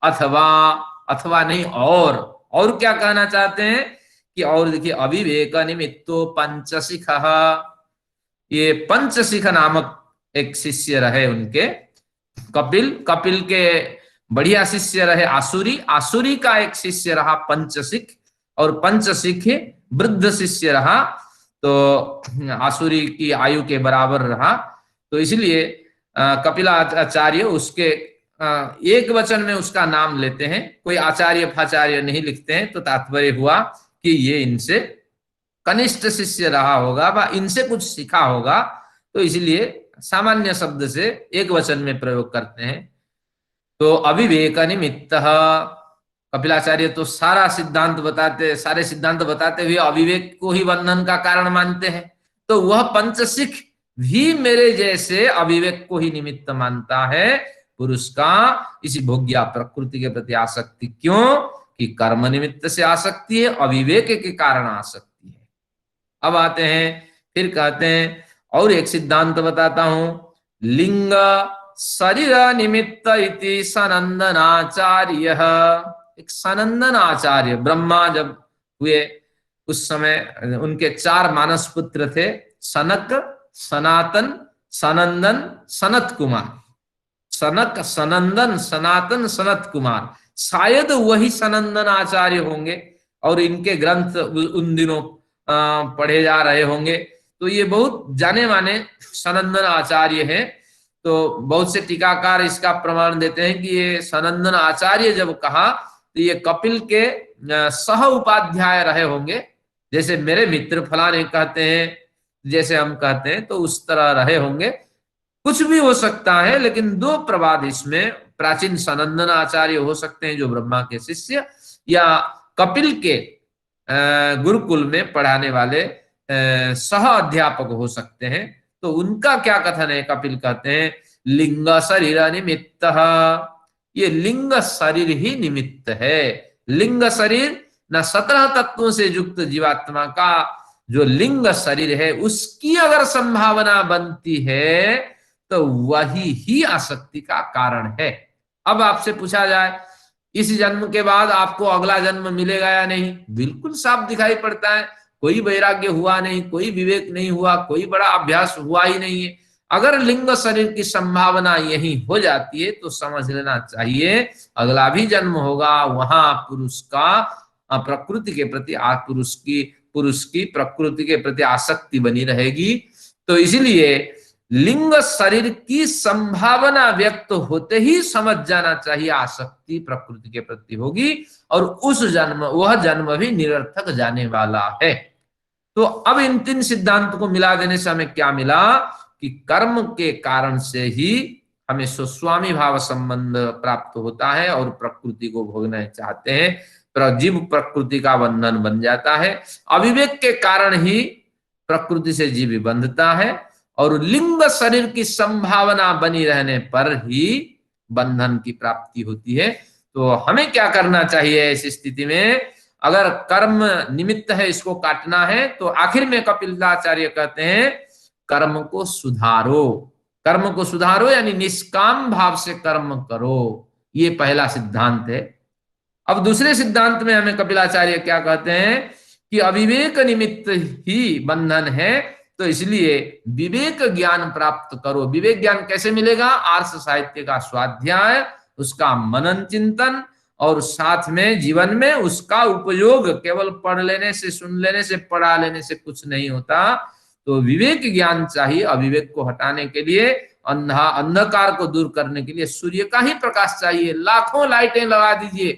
अथवा नहीं और क्या कहना चाहते हैं कि और देखिए अविवेक निमित्तो पंचशिख। ये पंचशिख नामक एक शिष्य रहे उनके, कपिल के बढ़िया शिष्य रहे आसुरी का एक शिष्य रहा पंचशिख, और पंचशिख वृद्ध शिष्य रहा, तो आसुरी की आयु के बराबर रहा। तो इसलिए कपिलाचार्य उसके एक वचन में उसका नाम लेते हैं, कोई आचार्य फाचार्य नहीं लिखते हैं। तो तात्पर्य हुआ कि ये इनसे कनिष्ठ शिष्य रहा होगा व इनसे कुछ सीखा होगा, तो इसलिए सामान्य शब्द से एक वचन में प्रयोग करते हैं। तो अविवेक निमित्त, कपिलाचार्य तो सारे सिद्धांत बताते हुए अविवेक को ही बंधन का कारण मानते हैं। तो वह पंचशिख भी मेरे जैसे अविवेक को ही निमित्त मानता है पुरुष का इसी भोग्या प्रकृति के प्रति आसक्ति। क्यों? कि कर्म निमित्त से आसक्ति है, अविवेक के कारण आसक्ति है। अब आते हैं, फिर कहते हैं और एक सिद्धांत बताता हूं, लिंग शरीर निमित्त इति सनंदनाचार्य। एक सनंदनाचार्य ब्रह्मा जब हुए उस समय उनके 4 मानस पुत्र थे, सनक, सनातन, सनंदन, सनत कुमार। सनक, सनंदन, सनातन, सनत कुमार, शायद वही सनंदन आचार्य होंगे और इनके ग्रंथ उन दिनों पढ़े जा रहे होंगे। तो ये बहुत जाने माने सनंदन आचार्य हैं। तो बहुत से टीकाकार इसका प्रमाण देते हैं कि ये सनंदन आचार्य जब कहा तो ये कपिल के सह उपाध्याय रहे होंगे। जैसे मेरे मित्र फलाने कहते हैं, जैसे हम कहते हैं, तो उस तरह रहे होंगे। कुछ भी हो सकता है, लेकिन 2 प्रवाद इसमें, प्राचीन सनंदन आचार्य हो सकते हैं जो ब्रह्मा के शिष्य, या कपिल के गुरुकुल में पढ़ाने वाले सह अध्यापक हो सकते हैं। तो उनका क्या कथन है? कपिल कहते हैं लिंग शरीर निमित्त। ये लिंग शरीर ही निमित्त है। लिंग शरीर न 17 तत्वों से युक्त जीवात्मा का जो लिंग शरीर है उसकी अगर संभावना बनती है तो वही ही आसक्ति का कारण है। अब आपसे पूछा जाए इस जन्म के बाद आपको अगला जन्म मिलेगा या नहीं? बिल्कुल साफ दिखाई पड़ता है, कोई वैराग्य हुआ नहीं, कोई विवेक नहीं हुआ, कोई बड़ा अभ्यास हुआ ही नहीं है। अगर लिंग शरीर की संभावना यही हो जाती है तो समझ लेना चाहिए अगला भी जन्म होगा, वहां पुरुष का प्रकृति के प्रति पुरुष की प्रकृति के प्रति आसक्ति बनी रहेगी। तो इसलिए लिंग शरीर की संभावना व्यक्त होते ही समझ जाना चाहिए आसक्ति प्रकृति के प्रति होगी और वह जन्म भी निरर्थक जाने वाला है। तो अब इन तीन सिद्धांत को मिला देने से हमें क्या मिला कि कर्म के कारण से ही हमें स्वस्वामी भाव संबंध प्राप्त होता है और प्रकृति को भोगना चाहते हैं, जीव प्रकृति का बंधन बन जाता है। अविवेक के कारण ही प्रकृति से जीव बंधता है और लिंग शरीर की संभावना बनी रहने पर ही बंधन की प्राप्ति होती है। तो हमें क्या करना चाहिए इस स्थिति में? अगर कर्म निमित्त है, इसको काटना है, तो आखिर में कपिलाचार्य कहते हैं कर्म को सुधारो। कर्म को सुधारो यानी निष्काम भाव से कर्म करो, ये पहला सिद्धांत है। अब दूसरे सिद्धांत में हमें कपिलाचार्य क्या कहते हैं कि अविवेक निमित्त ही बंधन है, तो इसलिए विवेक ज्ञान प्राप्त करो। विवेक ज्ञान कैसे मिलेगा? आर्ष साहित्य का स्वाध्याय, उसका मनन चिंतन और साथ में जीवन में उसका उपयोग। केवल पढ़ लेने से, सुन लेने से, पढ़ा लेने से कुछ नहीं होता। तो विवेक ज्ञान चाहिए। अविवेक को हटाने के लिए, अंधकार को दूर करने के लिए सूर्य का ही प्रकाश चाहिए। लाखों लाइटें लगा दीजिए,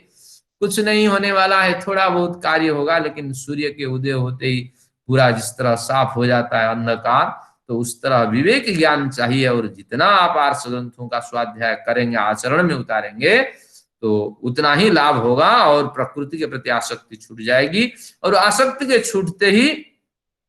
कुछ नहीं होने वाला है, थोड़ा बहुत कार्य होगा, लेकिन सूर्य के उदय होते ही पूरा जिस तरह साफ हो जाता है अंधकार, तो उस तरह विवेक ज्ञान चाहिए। और जितना आप आर्ष ग्रंथों का स्वाध्याय करेंगे, आचरण में उतारेंगे, तो उतना ही लाभ होगा और प्रकृति के प्रति आसक्ति छूट जाएगी। और आसक्ति के छूटते ही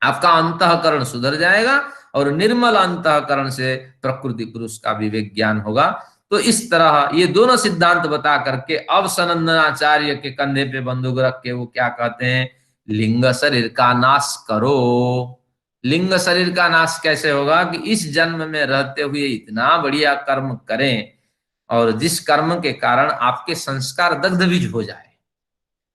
आपका अंतःकरण सुधर जाएगा और निर्मल अंतःकरण से प्रकृति पुरुष का विवेक ज्ञान होगा। तो इस तरह ये दोनों सिद्धांत बता करके अब सनंदनाचार्य के कंधे पे बंदूक रख के वो क्या कहते हैं? लिंग शरीर का नाश करो। लिंग शरीर का नाश कैसे होगा? कि इस जन्म में रहते हुए इतना बढ़िया कर्म करें और जिस कर्म के कारण आपके संस्कार दग्धबीज हो जाए।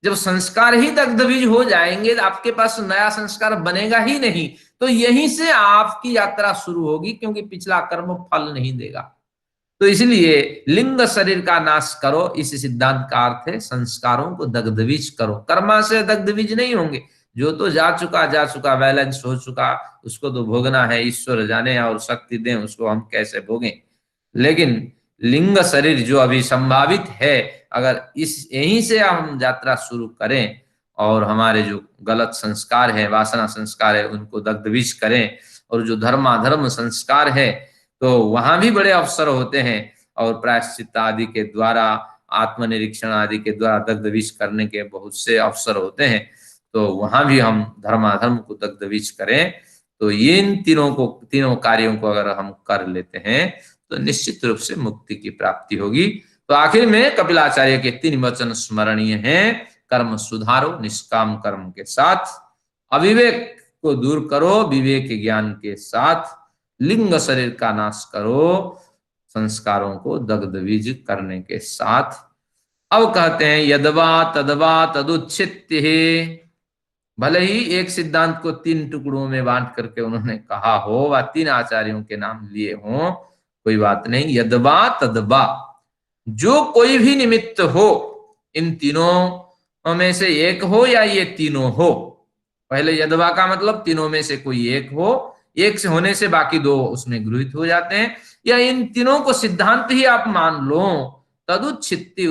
जब संस्कार ही दग्धबीज हो जाएंगे, तो आपके पास नया संस्कार बनेगा ही नहीं। तो यहीं से आपकी यात्रा शुरू होगी, क्योंकि पिछला कर्म फल नहीं देगा। तो इसलिए लिंग शरीर का नाश करो, इस सिद्धांत का अर्थ है संस्कारों को दग्धबीज करो। कर्मा से दग्धबीज नहीं होंगे। जो तो जा चुका, बैलेंस हो चुका, उसको तो भोगना है, ईश्वर जाने और शक्ति दें उसको हम कैसे भोगें। लेकिन लिंग शरीर जो अभी संभावित है, अगर इस यहीं से हम यात्रा शुरू करें और हमारे जो गलत संस्कार है, वासना संस्कार है, उनको दग्धबीज करें, और जो धर्माधर्म संस्कार है, तो वहां भी बड़े अवसर होते हैं और प्रायश्चित आदि के द्वारा, आत्मनिरीक्षण आदि के द्वारा दग्धबीज करने के बहुत से अवसर होते हैं। तो वहां भी हम धर्माधर्म को दग्धबीज करें। तो ये इन तीनों कार्यों को अगर हम कर लेते हैं तो निश्चित रूप से मुक्ति की प्राप्ति होगी। तो आखिर में कपिलाचार्य के 3 वचन स्मरणीय हैं। कर्म सुधारो निष्काम कर्म के साथ, अविवेक को दूर करो विवेक ज्ञान के साथ, लिंग शरीर का नाश करो संस्कारों को दग्धबीज करने के साथ। अब कहते हैं यदवा तदवा तदुच्छित्य। भले ही एक सिद्धांत को 3 टुकड़ों में बांट करके उन्होंने कहा हो, व 3 आचार्यों के नाम लिए हों, कोई बात नहीं। यदवा तदवा, जो कोई भी निमित्त हो, इन तीनों में से एक हो या ये तीनों हो। पहले यदवा का मतलब तीनों में से कोई एक हो, एक से होने से बाकी 2 उसमें गृहीत हो जाते हैं, या इन तीनों को सिद्धांत ही आप मान लो। तदुच्छित्ति,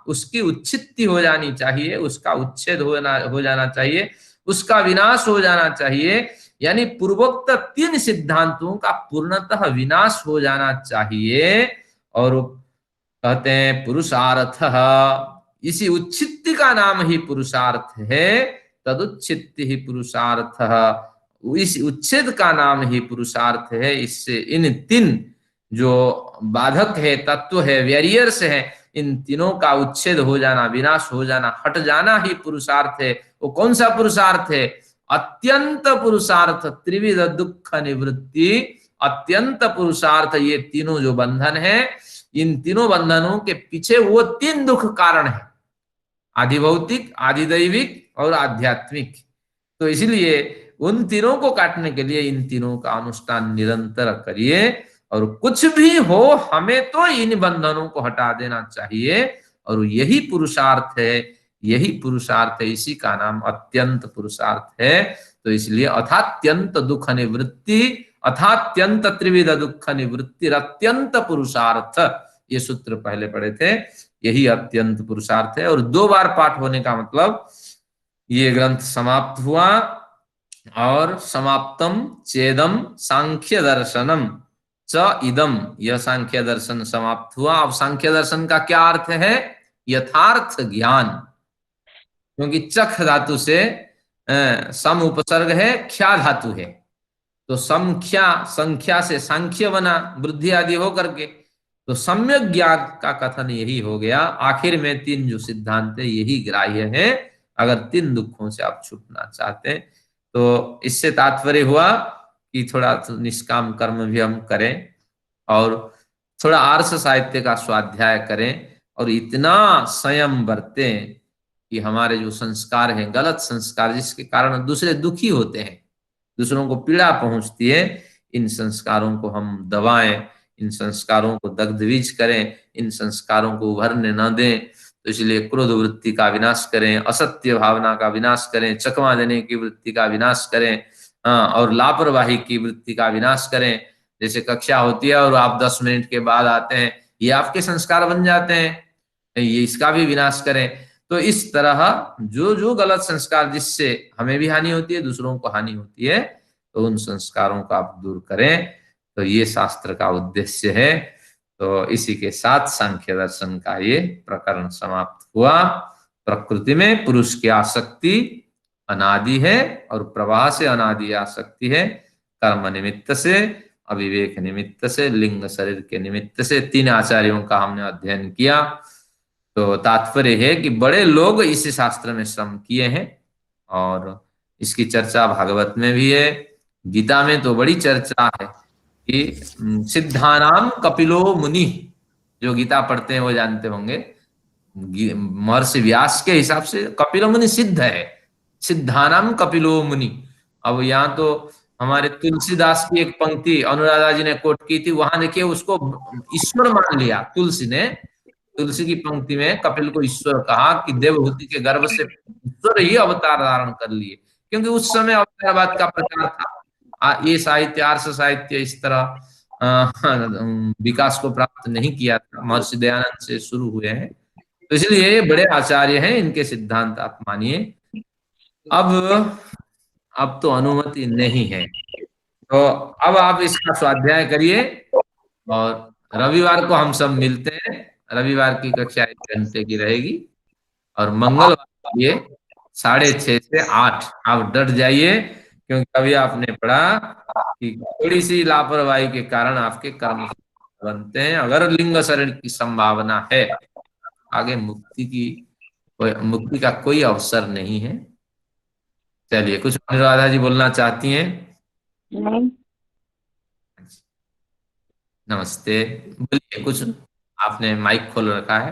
उसकी उच्छित्ति हो जानी चाहिए, उसका उच्छेद हो जाना चाहिए, उसका विनाश हो जाना चाहिए। यानी पूर्वोक्त 3 सिद्धांतों का पूर्णतः विनाश हो जाना चाहिए। और कहते हैं पुरुषार्थ, इसी उच्छित्ति का नाम ही पुरुषार्थ है। तदुच्छित्ति ही पुरुषार्थ, इस उच्छेद का नाम ही पुरुषार्थ है। इससे इन 3 जो बाधक है, तत्व है, वेरियर्स है, इन तीनों का उच्छेद हो जाना, विनाश हो जाना, हट जाना ही पुरुषार्थ है। वो कौन सा पुरुषार्थ है? अत्यंत पुरुषार्थ, त्रिविध दुख निवृत्ति, अत्यंत पुरुषार्थ। ये तीनों जो बंधन है, इन तीनों बंधनों के पीछे वो 3 दुख कारण है, आदि भौतिक, आदि दैविक और आध्यात्मिक। तो इसलिए उन तीनों को काटने के लिए इन तीनों का अनुष्ठान निरंतर करिए, और कुछ भी हो हमें तो इन बंधनों को हटा देना चाहिए। और यही पुरुषार्थ है, यही पुरुषार्थ है, इसी का नाम अत्यंत पुरुषार्थ है। तो इसलिए अथात्यंत दुख निवृत्ति, अथात्यंत त्रिविध दुख निवृत्ति अत्यंत पुरुषार्थ, ये सूत्र पहले पढ़े थे, यही अत्यंत पुरुषार्थ है। और 2 बार पाठ होने का मतलब ये ग्रंथ समाप्त हुआ और समाप्तम चेदम सांख्य दर्शनम च इदम, यह सांख्य दर्शन समाप्त हुआ। अब सांख्य दर्शन का क्या अर्थ है? यथार्थ ज्ञान, क्योंकि चख धातु से सम उपसर्ग है, ख्या धातु है, तो समख्या, संख्या से सांख्य बना, वृद्धि आदि हो करके, तो सम्यक ज्ञान का कथन यही हो गया। आखिर में 3 जो सिद्धांत है यही ग्राह्य है अगर 3 दुखों से आप छूटना चाहते हैं। तो इससे तात्पर्य हुआ कि थोड़ा निष्काम कर्म भी हम करें और थोड़ा आर्ष साहित्य का स्वाध्याय करें और इतना संयम बरतें कि हमारे जो संस्कार हैं, गलत संस्कार जिसके कारण दूसरे दुखी होते हैं, दूसरों को पीड़ा पहुंचती है, इन संस्कारों को हम दबाएं, इन संस्कारों को दग्धबीज करें, इन संस्कारों को उभरने न दें। तो इसलिए क्रोध वृत्ति का विनाश करें, असत्य भावना का विनाश करें, चकमा देने की वृत्ति का विनाश करें, और लापरवाही की वृत्ति का विनाश करें। जैसे कक्षा होती है और आप 10 मिनट के बाद आते हैं, ये आपके संस्कार बन जाते हैं, ये इसका भी विनाश करें। तो इस तरह जो जो गलत संस्कार जिससे हमें भी हानि होती है, दूसरों को हानि होती है, तो उन संस्कारों को आप दूर करें। तो ये शास्त्र का उद्देश्य है। तो इसी के साथ सांख्य दर्शन का ये प्रकरण समाप्त हुआ। प्रकृति में पुरुष की आसक्ति अनादि है और प्रवाह से अनादि आसक्ति है, कर्म निमित्त से, अविवेक निमित्त से, लिंग शरीर के निमित्त से। 3 आचार्यों का हमने अध्ययन किया। तो तात्पर्य है कि बड़े लोग इस शास्त्र में श्रम किए हैं और इसकी चर्चा भागवत में भी है, गीता में तो बड़ी चर्चा है कि सिद्धानाम कपिलो मुनि, जो गीता पढ़ते हैं वो जानते होंगे, महर्षि व्यास के हिसाब से कपिलो मुनि सिद्ध है, सिद्धानाम कपिलो मुनि। अब यहाँ तो हमारे तुलसीदास की एक पंक्ति अनुराधा जी ने कोट की थी, वहां देखिए उसको ईश्वर मान लिया तुलसी ने। तुलसी की पंक्ति में कपिल को ईश्वर कहा कि देवहूति के गर्भ से ईश्वर ही अवतार धारण कर लिए, क्योंकि उस समय अवतारवाद का प्रचार था। ये साहित्य, आर्ष साहित्य इस तरह विकास को प्राप्त नहीं किया था, महर्षि दयानंद से शुरू हुए हैं। तो इसलिए ये बड़े आचार्य हैं, इनके सिद्धांत आप मानिए। अब तो अनुमति नहीं है, तो अब आप इसका स्वाध्याय करिए और रविवार को हम सब मिलते हैं। रविवार की कक्षा 1 घंटे की रहेगी और मंगलवार ये 6:30 से 8 आप डट जाइए, क्योंकि अभी आपने पढ़ा कि थोड़ी सी लापरवाही के कारण आपके कर्म बनते हैं। अगर लिंग शरीर की संभावना है, आगे मुक्ति का कोई अवसर नहीं है। चलिए, कुछ अनुराधा जी बोलना चाहती हैं? नहीं। नमस्ते, बोलिए कुछ, आपने माइक खोल रखा है।